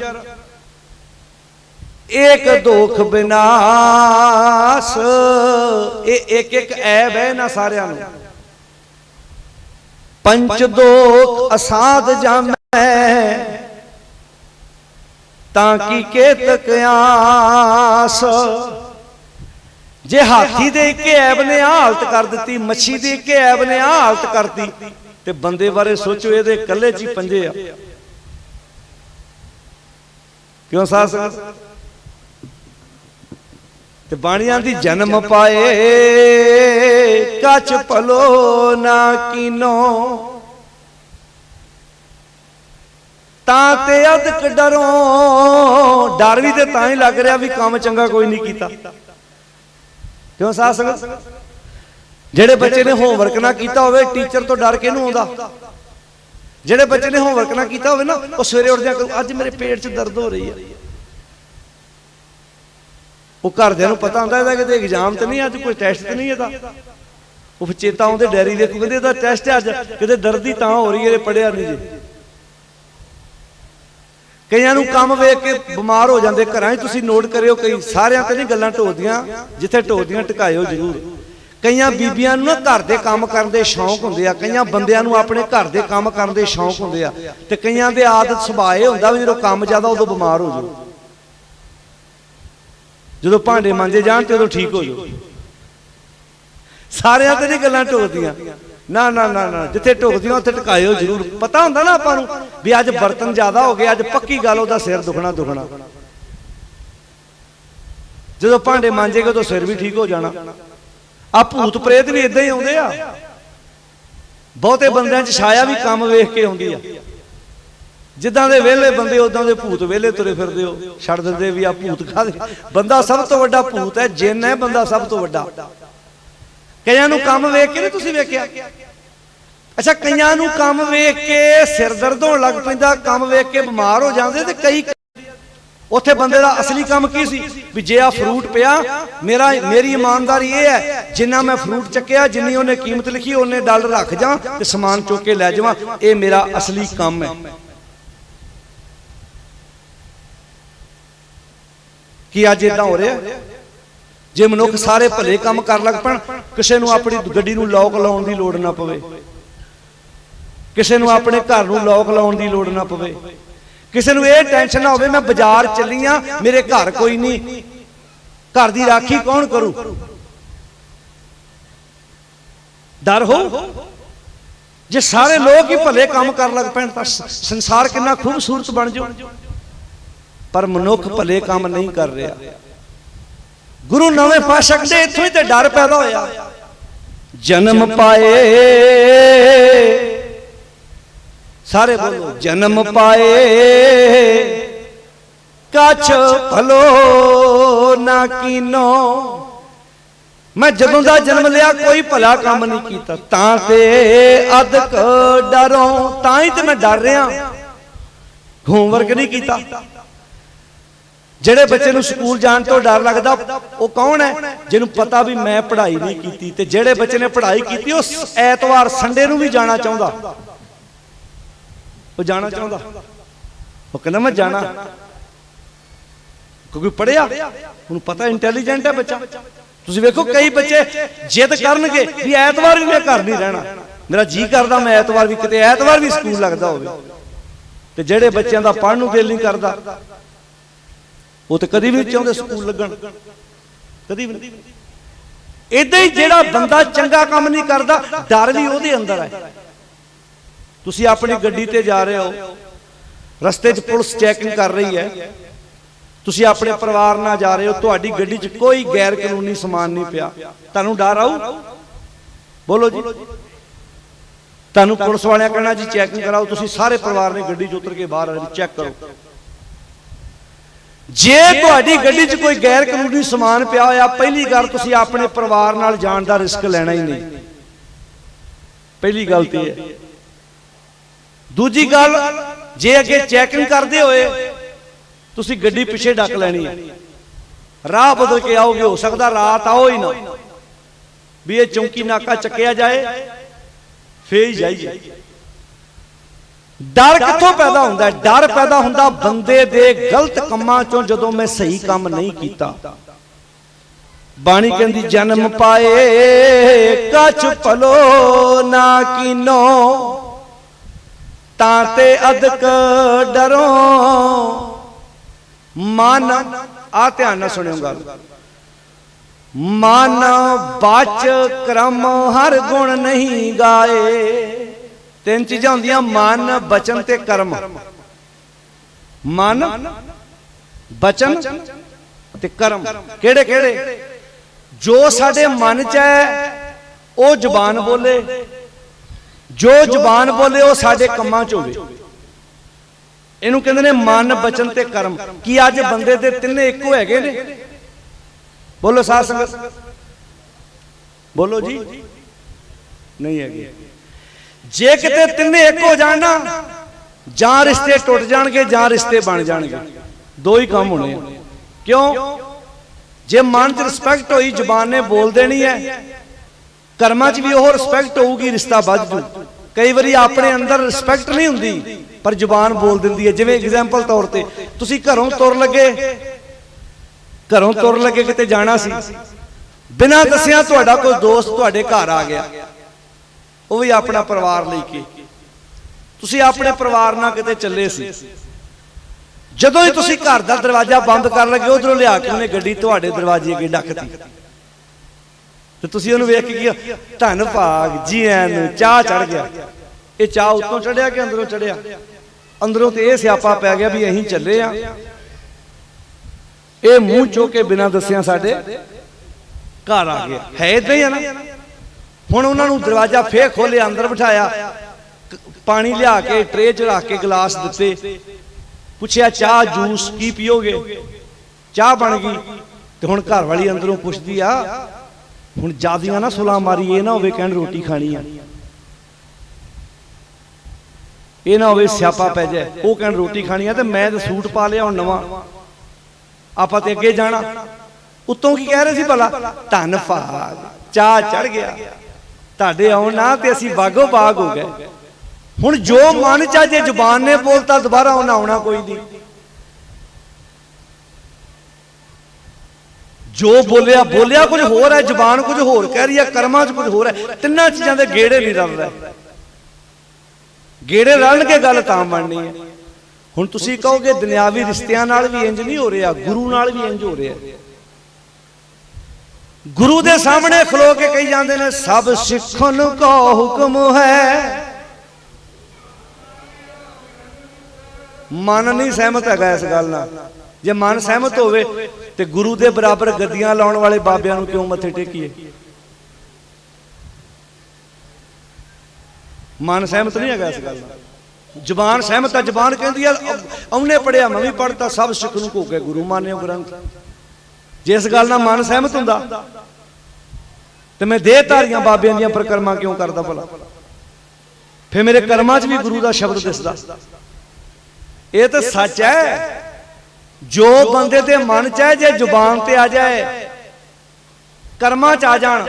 एक दोख विनाश। एक एक ऐब है ना सारियां नूं। पंच दोख असाध जामै, ताकि केतक आस। जे हाथी दे के ऐब ने आ हालत कर दी, मच्छी दे के ऐब ने आ हालत कर दी, ते बंदे बारे सोचो ये कल्ले च ही पंजे आ। क्यों सास? ते बाणियां दी जन्म पाए कछ भलो ना कीनो, तां ते अदक डरो। डर भी ते तां ही लग रहा भी काम चंगा कोई नहीं कीता। क्यों साथ संगत? जेड़े बच्चे ने होमवर्क ना कीता होवे, टीचर तो डर किहनूं आउंदा? जेड़े बच्चे ने होमवर्क ना कीता होवे ना, वो सवेरे उठदियां करू अज मेरे पेट च दर्द हो रही है। वो घरदियां नूं पता हुंदा इहदा किते एग्जाम तो नहीं, अज कोई टेस्ट तो नहीं इहदा। वो चेता आउंदे डायरी दे, कहंदे इहदा टेस्ट है अज, किते दर्द ही तां हो रही है, पढ़िया नहीं जी। कईयां नूं काम वेख के बीमार हो जाते। घरां तुसीं नोट करियो, कई सारियां ते नहीं गल्लां ढोदियां, जिथे ढोदियां टिकाइओ जरूर। कईयां बीबियां नूं ना घर दे काम करन दे शौक हुंदे आ, कईयां बंदियां नूं अपने घर दे काम करन दे शौक हुंदे आ, ते कईयां दे आदत सुभाਅ इह हुंदा भी जदों काम ज्यादा उदों बीमार हो जाओ, जदों भांडे मांजे जाण ते उदों ठीक हो जाओ। सारियां ते नहीं गल्लां ढोदियां, ना ना ना ना, जिथे ढुकदियां उत्थे टिकाइओ जरूर। पता हुंदा ना आपां नूं भी अज बर्तन ज्यादा हो गए, अज पक्की गल उहदा सिर दुखना दुखना। जदों भांडे मांजेगा तो सिर भी ठीक हो जाना। आ भूत प्रेत भी इदां ही आउंदे आ। बहुते बंदियां च छाया भी काम वेख के आउंदी आ। जिद्दां दे वेले बंदे उदां दे भूत वेले तुरे फिरदे हो, छड्ड दिंदे भी आ भूत खादे। बंदा सब तो वड्डा भूत है, जिन है बंदा सब तो वड्डा। कईयां नूं काम वेख के नहीं तुसीं वेखिया? अच्छा, कईयां नूं काम वेख के सिर दर्द होण लग पैंदा, काम वेख के बीमार हो जांदे। ते कई उत्थे बंदे दा असली काम की सी भी जे आ फ्रूट पिया, मेरी ईमानदारी ये है, जिन्ना मैं फ्रूट चक्या, जिन्नी उन्हें कीमत लिखी उन्ने डॉलर रख जा ते समान चुक के लै जावां, ये मेरा असली काम है। कि अज इदां हो रहा? जे मनुख सारे भले काम कर लग पैण, किसी नूं अपनी गड्डी नूं लॉक लाउण दी लोड़ ना पवे, किसी नूं अपने घर नूं लॉक लाउण दी लोड़ ना पवे, किसी नूं यह टेंशन ना होवे मैं बाजार चली हाँ, मेरे घर कोई नहीं, घर की राखी कौन करू? डर हो जे सारे लोग ही भले काम कर लग पैण तां संसार कितना खूबसूरत बन जाऊ। पर मनुख भले काम नहीं कर रहा। गुरु नवें पातशाह कहंदे इत्थों ही ते डर पैदा होया। जन्म पाए, सारे बोलो जन्म पाए कछ भलो ना कीनो। मैं जदों दा जन्म लिया कोई भला काम नहीं कीता, तां ते अदक डरों, तां ही ते मैं डर रहा। होमवर्क नहीं कीता। जेड़े बच्चे नूं स्कूल जाण तो डर लगदा वो कौन है? जिन्हों पता भी मैं पढ़ाई नहीं कीती। ते जेड़े बच्चे ने पढ़ाई कीती वो ऐतवार संडे नूं भी जाना चाहुंदा, वो जाना चाहुंदा, वो कहंदा मैं जाना, क्योंकि पढ़िया, उन्हें पता इंटैलीजेंट है बच्चा। तुसीं वेखो कई बच्चे जिद करनगे भी ऐतवार भी मैं घर नहीं रहना, मेरा जी करदा मैं ऐतवार भी, किते ऐतवार भी स्कूल लगदा होवे। ते जेड़े बच्चों दा पढ़न नूं दिल नहीं करदा वो तो कदी भी नहीं चाहते स्कूल लगन, कदी भी नहीं। इदां ही जेड़ा बंदा चंगा काम नहीं करदा डर भी उहदे अंदर है। तुसीं अपनी गड्डी ते जा रहे हो, रस्ते च पुलिस चैकिंग कर रही है, तुसीं अपने परिवार नाल जा रहे हो, तुहाडी गड्डी च कोई गैर कानूनी समान नहीं पिया, तुहानूं डर आऊ? बोलो जी। तुहानूं पुलिस वालियां कहना जी चैकिंग कराओ, तुसीं सारे परिवार ने गड्डी च उतर के बाहर आ चैक करो। जे तुहाडी गड्डी च कोई गैर कानूनी समान पिया होया, पहली गल तुसीं अपने परिवार नाल जाण दा रिस्क लेना ही नहीं, पहली गल ते है। दूजी गल, जे अगे चैकिंग करदे होए तुसीं गड्डी पिछे डक लैनी है, राह बदल के आओगे, हो सकदा रात आओ ही ना, भी ये चौंकी नाका चक्या जाए फिर ही जाइए। डर कित्थों पैदा हुंदा है? डर पैदा हुंदा बंदे दे गलत कम्मां चों, जदों मैं सही काम नहीं कीता। बाणी कहंदी जन्म पाए कछ भलो ना कीनो, तां ते अदक डरो मन। आ ध्यान नाल सुनियो गल, मन बाच क्रम हर गुण नहीं गाए। तीन चीज़ां होंदियां, मन बचन ते कर्म। मन बचन ते कर्म केड़े केड़े? जो साडे मन च है वो जुबान बोले, जो जुबान बोले वो साडे कम्मां च होवे। इनू कहंदे ने मन बचन ते कर्म। कि अज बंदे दे तिन्ने इक्को हैगे ने? बोलो साध संगत, बोलो जी, नहीं हैगे। जे किते तिन्ने एक हो जाण ना, जां रिश्ते टुट जाणगे जां रिश्ते बन जाणगे, दो ही काम होने। क्यों? जे मन च रिस्पैक्ट होई, जुबान ने बोल देनी है, कर्मां च भी वो रिस्पैक्ट होगी, रिश्ता बध जू। कई बारी अपने अंदर रिस्पैक्ट नहीं हुंदी पर जुबान बोल दिंदी है। जिवें एग्जाम्पल तौर ते तुसीं घरों तुर लगे किते जाना सी, बिना दसिया तुहाडा कोई दोस्त तुहाडे घर आ गया, वो भी अपना परिवार लेके, तुसीं अपने परिवार नाल किते चले सी, जदों ही तुसीं घर दा दरवाजा बंद कर लगे, उधरों लिया के उन्हें गड्डी तुहाडे दरवाजे अगे डकती, ते तुसीं उहनूं वेख के धन भाग जी ऐन चाह चढ़ गया। ये चाह उत्तों चढ़िया कि अंदरों चढ़िया? अंदरों तो यह स्यापा पै गया भी असीं चले आ, ये मूँह चो के बिना दसिया साडे घर आ गया। है इदां ही है ना? हुण उन्होंने दरवाजा फिर खोलिया, अंदर बिठाया, पानी लिया के ट्रे च रख के गिलास दिते, पूछया चाह जूस की पीओगे? चाह बन गई। तो हुण घर वाली अंदरों पुछदी आ, हुण ज्यादा ना सुला मारी, ये ना होवे कहण रोटी खानी है, ये ना होवे स्यापा पै जाए, वो कहण रोटी खानी है, तो मैं तो सूट पा लिया हुण नवां, आपां ते अगे जाना। उत्तों की कह रहे सी भला? धन भाग चाह चढ़ गया, तुहाडे आउण नाल ते असीं बागो बाग हो गए। हुण जो मन च जे जुबान ने बोलता दोबारा उन्हें आउणा कोई नहीं। जो बोलिया बोलिया कुछ होर है, जुबान कुछ होर कह रही है, कर्मां च कुछ होर है। तिन्नां चीज़ां दे गेड़े नहीं रल रहे, गेड़े रल के गल तां बननी है। हुण तुसीं कहोगे दुनियावी रिश्तियां नाल भी इंज नहीं हो रहा, गुरु नाल भी इंज हो रहा। गुरु दे सामने खलो के कही जाते हैं सब सिखन को हुक्म है, मन नहीं सहमत है इस गल नाल। जे मन सहमत होवे ते गुरु दे बराबर गद्दियां लाउण वाले बाबियां नूं क्यों मत्थे टेकीए? मन सहमत नहीं है इस गल नाल। जबान सहमत है, जबान कहती है औने पढ़िया मैं भी पढ़ता, सब सिख नूं घो के गुरु मानियो ग्रंथ। जिस गल नाल मन सहमत हुंदा ते मैं देहधारियां बाबियां दीयां परिक्रमा क्यों करदा भला? फिर मेरे कर्मां च भी गुरु दा शब्द दिसदा। ये तो सच है। जो बंदे दे मन च है, जे जुबान ते आ जाए, कर्मां च आ जाण,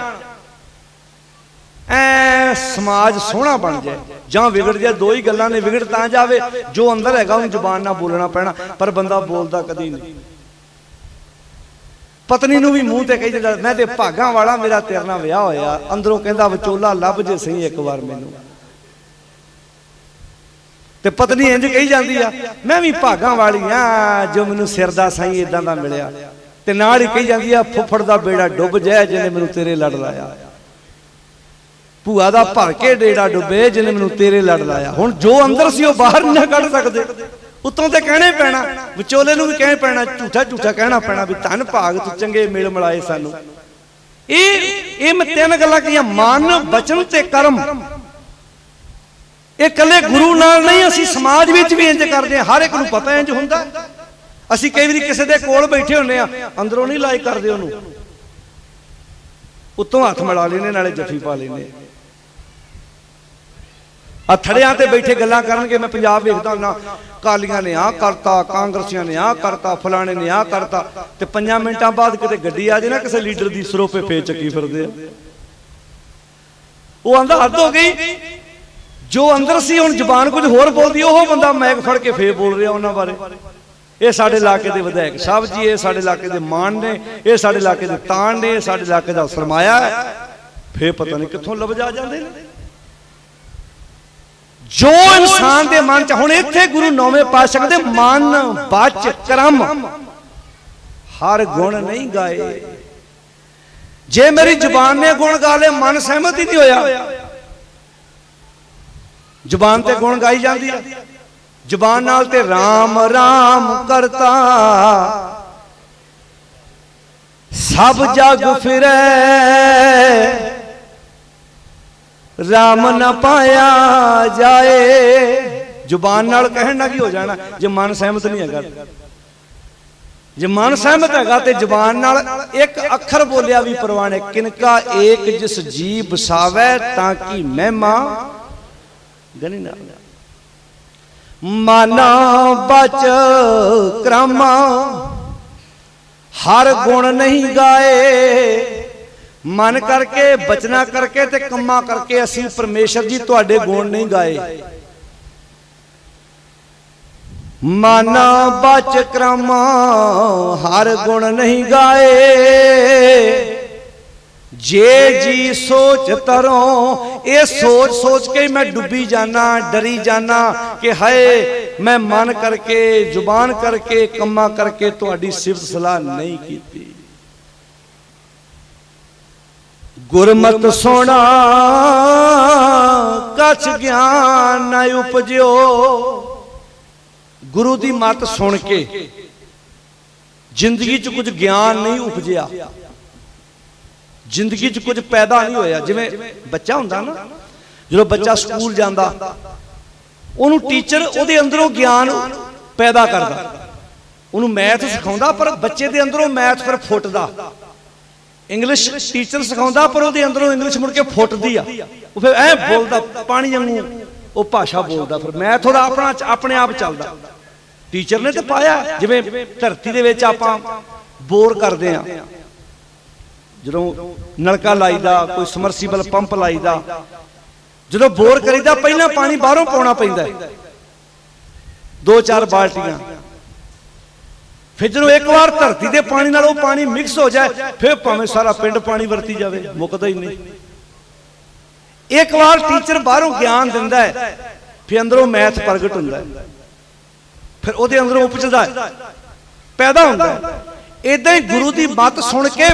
समाज सोहना बन जाए जां विगड़ जाए। दो ही गल्लां ने, विगड़ तां जावे जो अंदर हैगा उहनूं जुबान नाल बोलना पैना, पर बंदा बोलदा कदी नहीं। पत्नी नूं भी मूँह ते कही दिंदा मैं ते भागां वाला, मेरा तेरे नाल विआह होया, अंदरों कहंदा विचोला लभ जे सही एक बार मैनूं। ते पत्नी इंज कही जाती आ मैं भी भागां वाली हाँ, जो मैनूं सिर दा साईं इदां दा मिलिया। ते नाल ही कही जाती आ फुफड़ दा बेड़ा डुੱਬ जाए जिन्हें मैनूं तेरे लड़ लाया, भूआ दा भर के डेड़ा डुੱਬे जिन्हें मैनूं तेरे लड़ लाया। हुण जो अंदर सी ओह बाहर नहीं कढ सकदे, उत्तों ते कहना ही पैना, विचोले नूं भी कहना पैना, झूठा झूठा कहना पैना भी धन भाग तूं चंगे मेल मिलाए सानूं। ये मैं तीन गल्लां कहियां, मन वचन ते कर्म। ये कले गुरु नाल नहीं, असीं समाज विच भी इंज करदे हां, हर एक नूं पता इंज हुंदा। असीं कई वारी किसी दे कोल बैठे हुंदे आ, अंदरों नहीं लाइक करदे ओनूं, उत्तों हत्थ मिला लेने नाले जफ्फी पा लेने। आ थड़ियां ते बैठे गल्लां करनगे। मैं पंजाब वेखदा हुंदा, कालियां ने आ करता, कांग्रसियां ने आ करता, फलाणे ने आ करता, ते 5 मिंटां बाद किते गड्डी आ जाए ना किसी लीडर दी, सरोपे फे चक्की फिरदे आ। ओह आंदा हद हो गई। जो अंदर सी हुण जुबान कुछ होर बोलदी, ओह बंदा मैक फड़ के फे बोल रहा उन्हां बारे। ये साडे इलाके दे विधायक साहब जी, ये साडे इलाके दे मान ने, ये साडे इलाके दे तान ने, ये साडे इलाके दा सरमाया है। फिर पता नहीं कित्थों लभ जा जांदे ने। जो इंसान दे मन च, हुण इत्थे गुरु नौवें पातशाह दे मन बच कर्म हर गुण नहीं गाए। जे मेरी जुबान ने गुण गा ले, मन सहमत ही नहीं होया। जुबान ते गुण गाई जाती है, जुबान नाल ते राम राम करता सब जग फिरे, राम न पाया जाए। जुबान नाल कहण ना की हो जाना जे मन सहमत नहीं है। जे मन सहमत है तो जुबान नाल एक अखर बोलिया भी परवाने, किनका एक जिस जी बसावै ताकि महिमा गनी ना। माना बच क्रमा हर गुण नहीं गाए। मन करके, बचना करके ते कम्मा करके असीं परमेश्वर जी तुहाडे गुण नहीं गाए। माना बच क्रमा हर गुण नहीं गाए। जे जी सोच तरों, ये सोच सोच के मैं डुबी जाना, डरी जाना कि हाय मैं मन करके, जुबान करके, कम्मा करके तुहाडी सिफत सलाह नहीं कीती। गुरमत सोना कछ ज्ञान न उपजो। गुरु दी मत सुन के जिंदगी च कुछ ज्ञान नहीं उपजिया, जिंदगी च कुछ पैदा नहीं होया। जिवें बच्चा हुंदा ना, जो बच्चा स्कूल जांदा, उहनूं टीचर उहदे अंदरों ज्ञान पैदा करदा, उहनूं मैथ सिखाउंदा, पर बच्चे दे अंदरों मैथ फिर फुटदा। इंग्लिश टीचर सिखाउंदा, पर उहदे अंदरों इंग्लिश मुड़ के फुटदी आ, वो फिर ऐ बोलदा पानी वांगू वो भाषा बोलदा, फिर मैथ उहदा अपना अपने आप चलदा। टीचर ने तो पाया, जिवें धरती दे विच आपां बोर करदे आ, जो नलका लाईदा, कोई समरसीबल पंप लाईदा, जो बोर करीदा पहला पानी बाहरों पाउणा पैंदा, 2-4 बाल्टियां। फिर जो एक बार धरती के पानी नाल वो पानी मिक्स हो जाए, फिर भावें सारा पिंड पानी वरती जाए, मुकदा ही नहीं। एक बार टीचर बाहरों ज्ञान दिंदा है, फिर अंदरों मैथ प्रगट हुंदा है, फिर उहदे अंदरों उपजदा है, पैदा हुंदा है। इदां ही गुरु की मत सुन के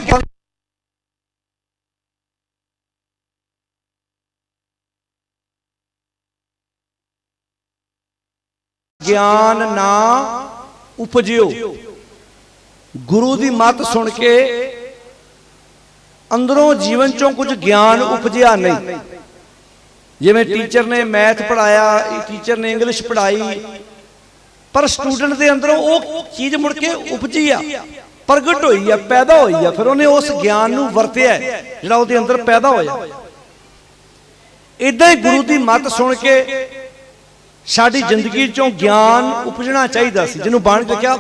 ज्ञान ना उपजियो। गुरु की मत सुन के अंदरों जीवन चों कुछ ज्ञान उपजिया नहीं। जिवें टीचर ने मैथ पढ़ाया, टीचर ने इंग्लिश पढ़ाई, पर स्टूडेंट के अंदरों वो चीज मुड़ के उपजी आ, प्रगट हुई है, पैदा हुई है, फिर उन्हें उस ज्ञान नूं वरतिया जिहड़ा उहदे अंदर पैदा होया। इदां ही गुरु की मत सुन के साडी जिंदगी चों ज्ञान उपजना चाहिए सी, जिन्होंने बाणी लिखिया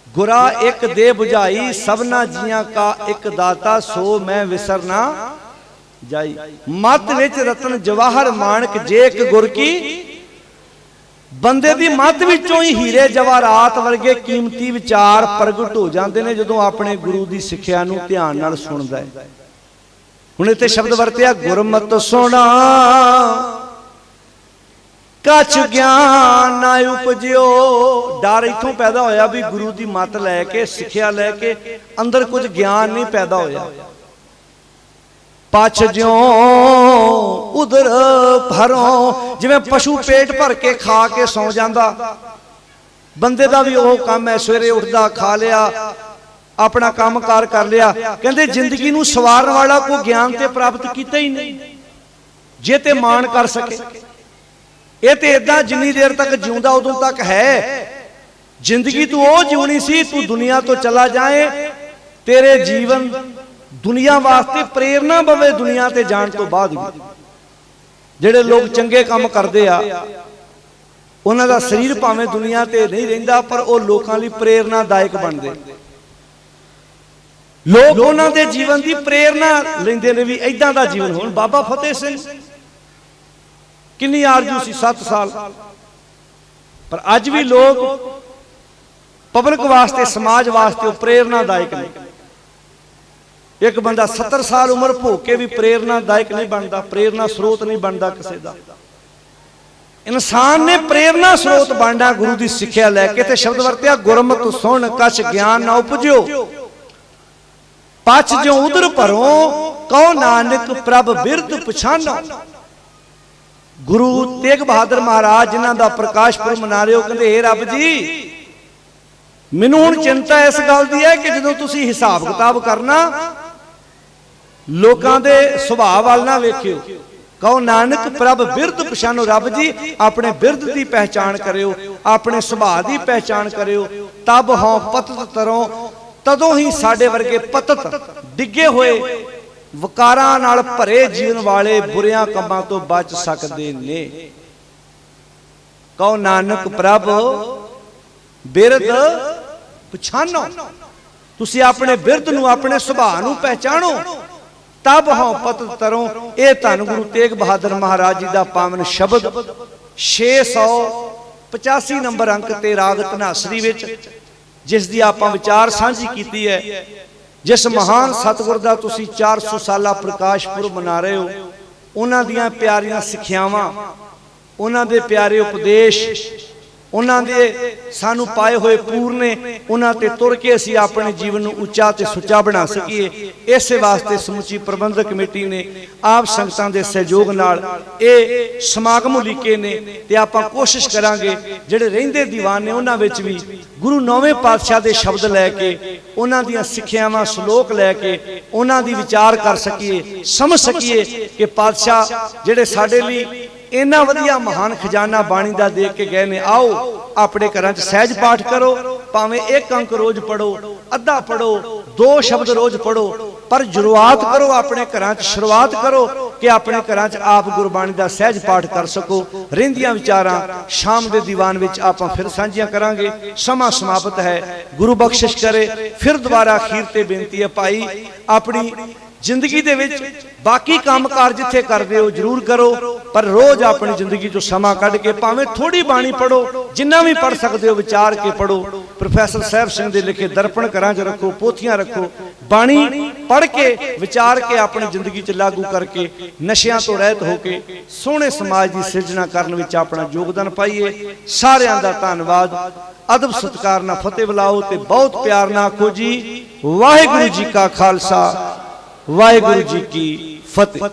गुरा एक दे बुझाई, सबना जियां का एक दाता, सो मैं विसरना जाई। मत विच रतन जवाहर माणक, जे एक गुर की बंदे दी मत विचों ही हीरे जवाहरात वर्गे कीमती विचार प्रगट हो जाते हैं जदों अपने गुरु की सिक्ख्या नूं ध्यान नाल सुणदा है। हुण इत्थे शब्द वरतिया गुरमत सुना कछ ज्ञान ना उपजियो। डर इथों पैदा होया भी गुरु की मत लैके सिक्ख्या लैके अंदर कुछ ज्ञान नहीं पैदा होया। पछ ज्यों उधर भरों, जिवें पशु पेट भर के खा के सौ जांदा, बंदे दा भी ओह काम है, सवेरे उठदा खा लिया अपना काम कार कर लिया। कहंदे जिंदगी नूं सवारन वाला कोई ज्ञान ते प्राप्त कीता ही नहीं जे ते मान कर सके। ये तो इदा जिन्नी देर तक जिउंदा उदों तक है। जिंदगी तू ओ जीवनी सी, तू दुनिया तो चला जाए, तेरे जीवन दुनिया वास्ते प्रेरणा बवे। दुनिया ते जान तो बाद भी जेड़े लोग चंगे काम करते आ, उन्हां दा शरीर भावें दुनिया ते नहीं रहिंदा, पर वो लोकां लई प्रेरणादायक बनदे। लोग उन्हां दे जीवन की प्रेरणा लैंदे ने भी इदां दा जीवन होण। बाबा फतेह सिंह कितनी आरजू सी, 7 साल, पर अज भी लोग पब्लिक वास्ते समाज वास्ते प्रेरणादायक नहीं। एक बंदा 70 साल उम्र भोग के भी प्रेरणादायक नहीं बनता, प्रेरणा स्रोत नहीं बनता किसी का। इंसान ने प्रेरणा स्रोत बनना गुरु की सिक्ख्या लैके। ते शब्द वरतिया गुरमत सुन कछ ज्ञान ना उपजियो, पछ ज्यों उधर भरों, कहो नानक प्रभ बिरद पछानो। गुरु तेग बहादुर महाराज जिन्हां दा प्रकाश पुरब मना रहे हो, कहंदे हे रब जी मैनूं हुण चिंता इस गल दी है कि जदों तुसीं हिसाब किताब करना लोकां दे सुभाव वाल ना वेखियो। कहो नानक प्रभ बिरद पछानो, रब जी अपने बिरद की पहचान करियो, अपने सुभाव की पहचान करियो। तब हों पतत तरों, तदों ही साडे वर्गे पतत डिगे हुए वकारां नाल भरे जीवन वाले बुरियां कामां तो बच सकते ने। कहो नानक प्रभ बिरद पछानो, तुसी अपने बिरद नूं अपने सुभाव नूं पहचानो। तब हों पतत तरों, ये धन गुरु तेग बहादुर महाराज जी का पावन शब्द 685 नंबर अंक ते राग धनासरी विच, जिस दी आपां विचार सांझी कीती है। जिस महान सतगुर दा तुसी 400 साला प्रकाश पुरब मना रहे हो, उन्हां दियां प्यारियां सिक्ख्यावां, उन्हां दे प्यारे उपदेश, उन्हां दे सानू पाए हुए पूरने, उन्हां ते तुर के असीं अपने जीवन नूं उच्चा ते सुच्चा बना सकीए। इस वास्ते समुची प्रबंधक कमेटी ने आप संगतां दे सहयोग नाल ये समागम उलीके ने, ते आपां कोशिश करांगे जिहड़े रहिंदे दीवान ने उन्हां विच भी गुरु 9वें पातशाह दे शब्द लैके, उन्हां दियां सिक्ख्यावां सलोक लैके उन्हां दी विचार कर सकीए, समझ सकीए कि पातशाह जिहड़े साडे लई इन्ना वधिया महान खजाना बाणी दा दे के गए ने। आओ अपने घरां च सहज पाठ करो, भावें 1 अंक रोज पढ़ो, अद्धा पढ़ो, 2 शब्द रोज पढ़ो, पर शुरुआत करो अपने घरां च, शुरुआत करो कि अपने घरां च आप गुरबाणी दा सहज पाठ कर सको। रहिंदियां विचारां शाम दे दीवान विच आपां फिर सांझियां करांगे। समा समाप्त है, गुरु बख्शिश करे। फिर दोबारा अखीर ते बेनती है भाई अपनी जिंदगी दे विच बाकी काम कार जिथे करते हो जरूर करो, पर रोज अपनी जिंदगी चो समा कढ़ के भावें थोड़ी बाणी पढ़ो, जिन्ना भी पढ़ सकते हो विचार के पढ़ो। प्रोफैसर साहब सिंह दे लिखे दर्पण घरां च रखो, पोथियां रखो, बाणी पढ़ के विचार के अपनी जिंदगी च लागू करके नशियां तो रहत होके सोहणे समाज की सिरजना करन विच अपना योगदान पाइए। सारिआं दा धन्नवाद। अदब सत्कार नाल फतेह बुलाओ ते बहुत प्यार नाल आखो जी वाहिगुरू जी का खालसा वाहिगुरू जी की फतेह।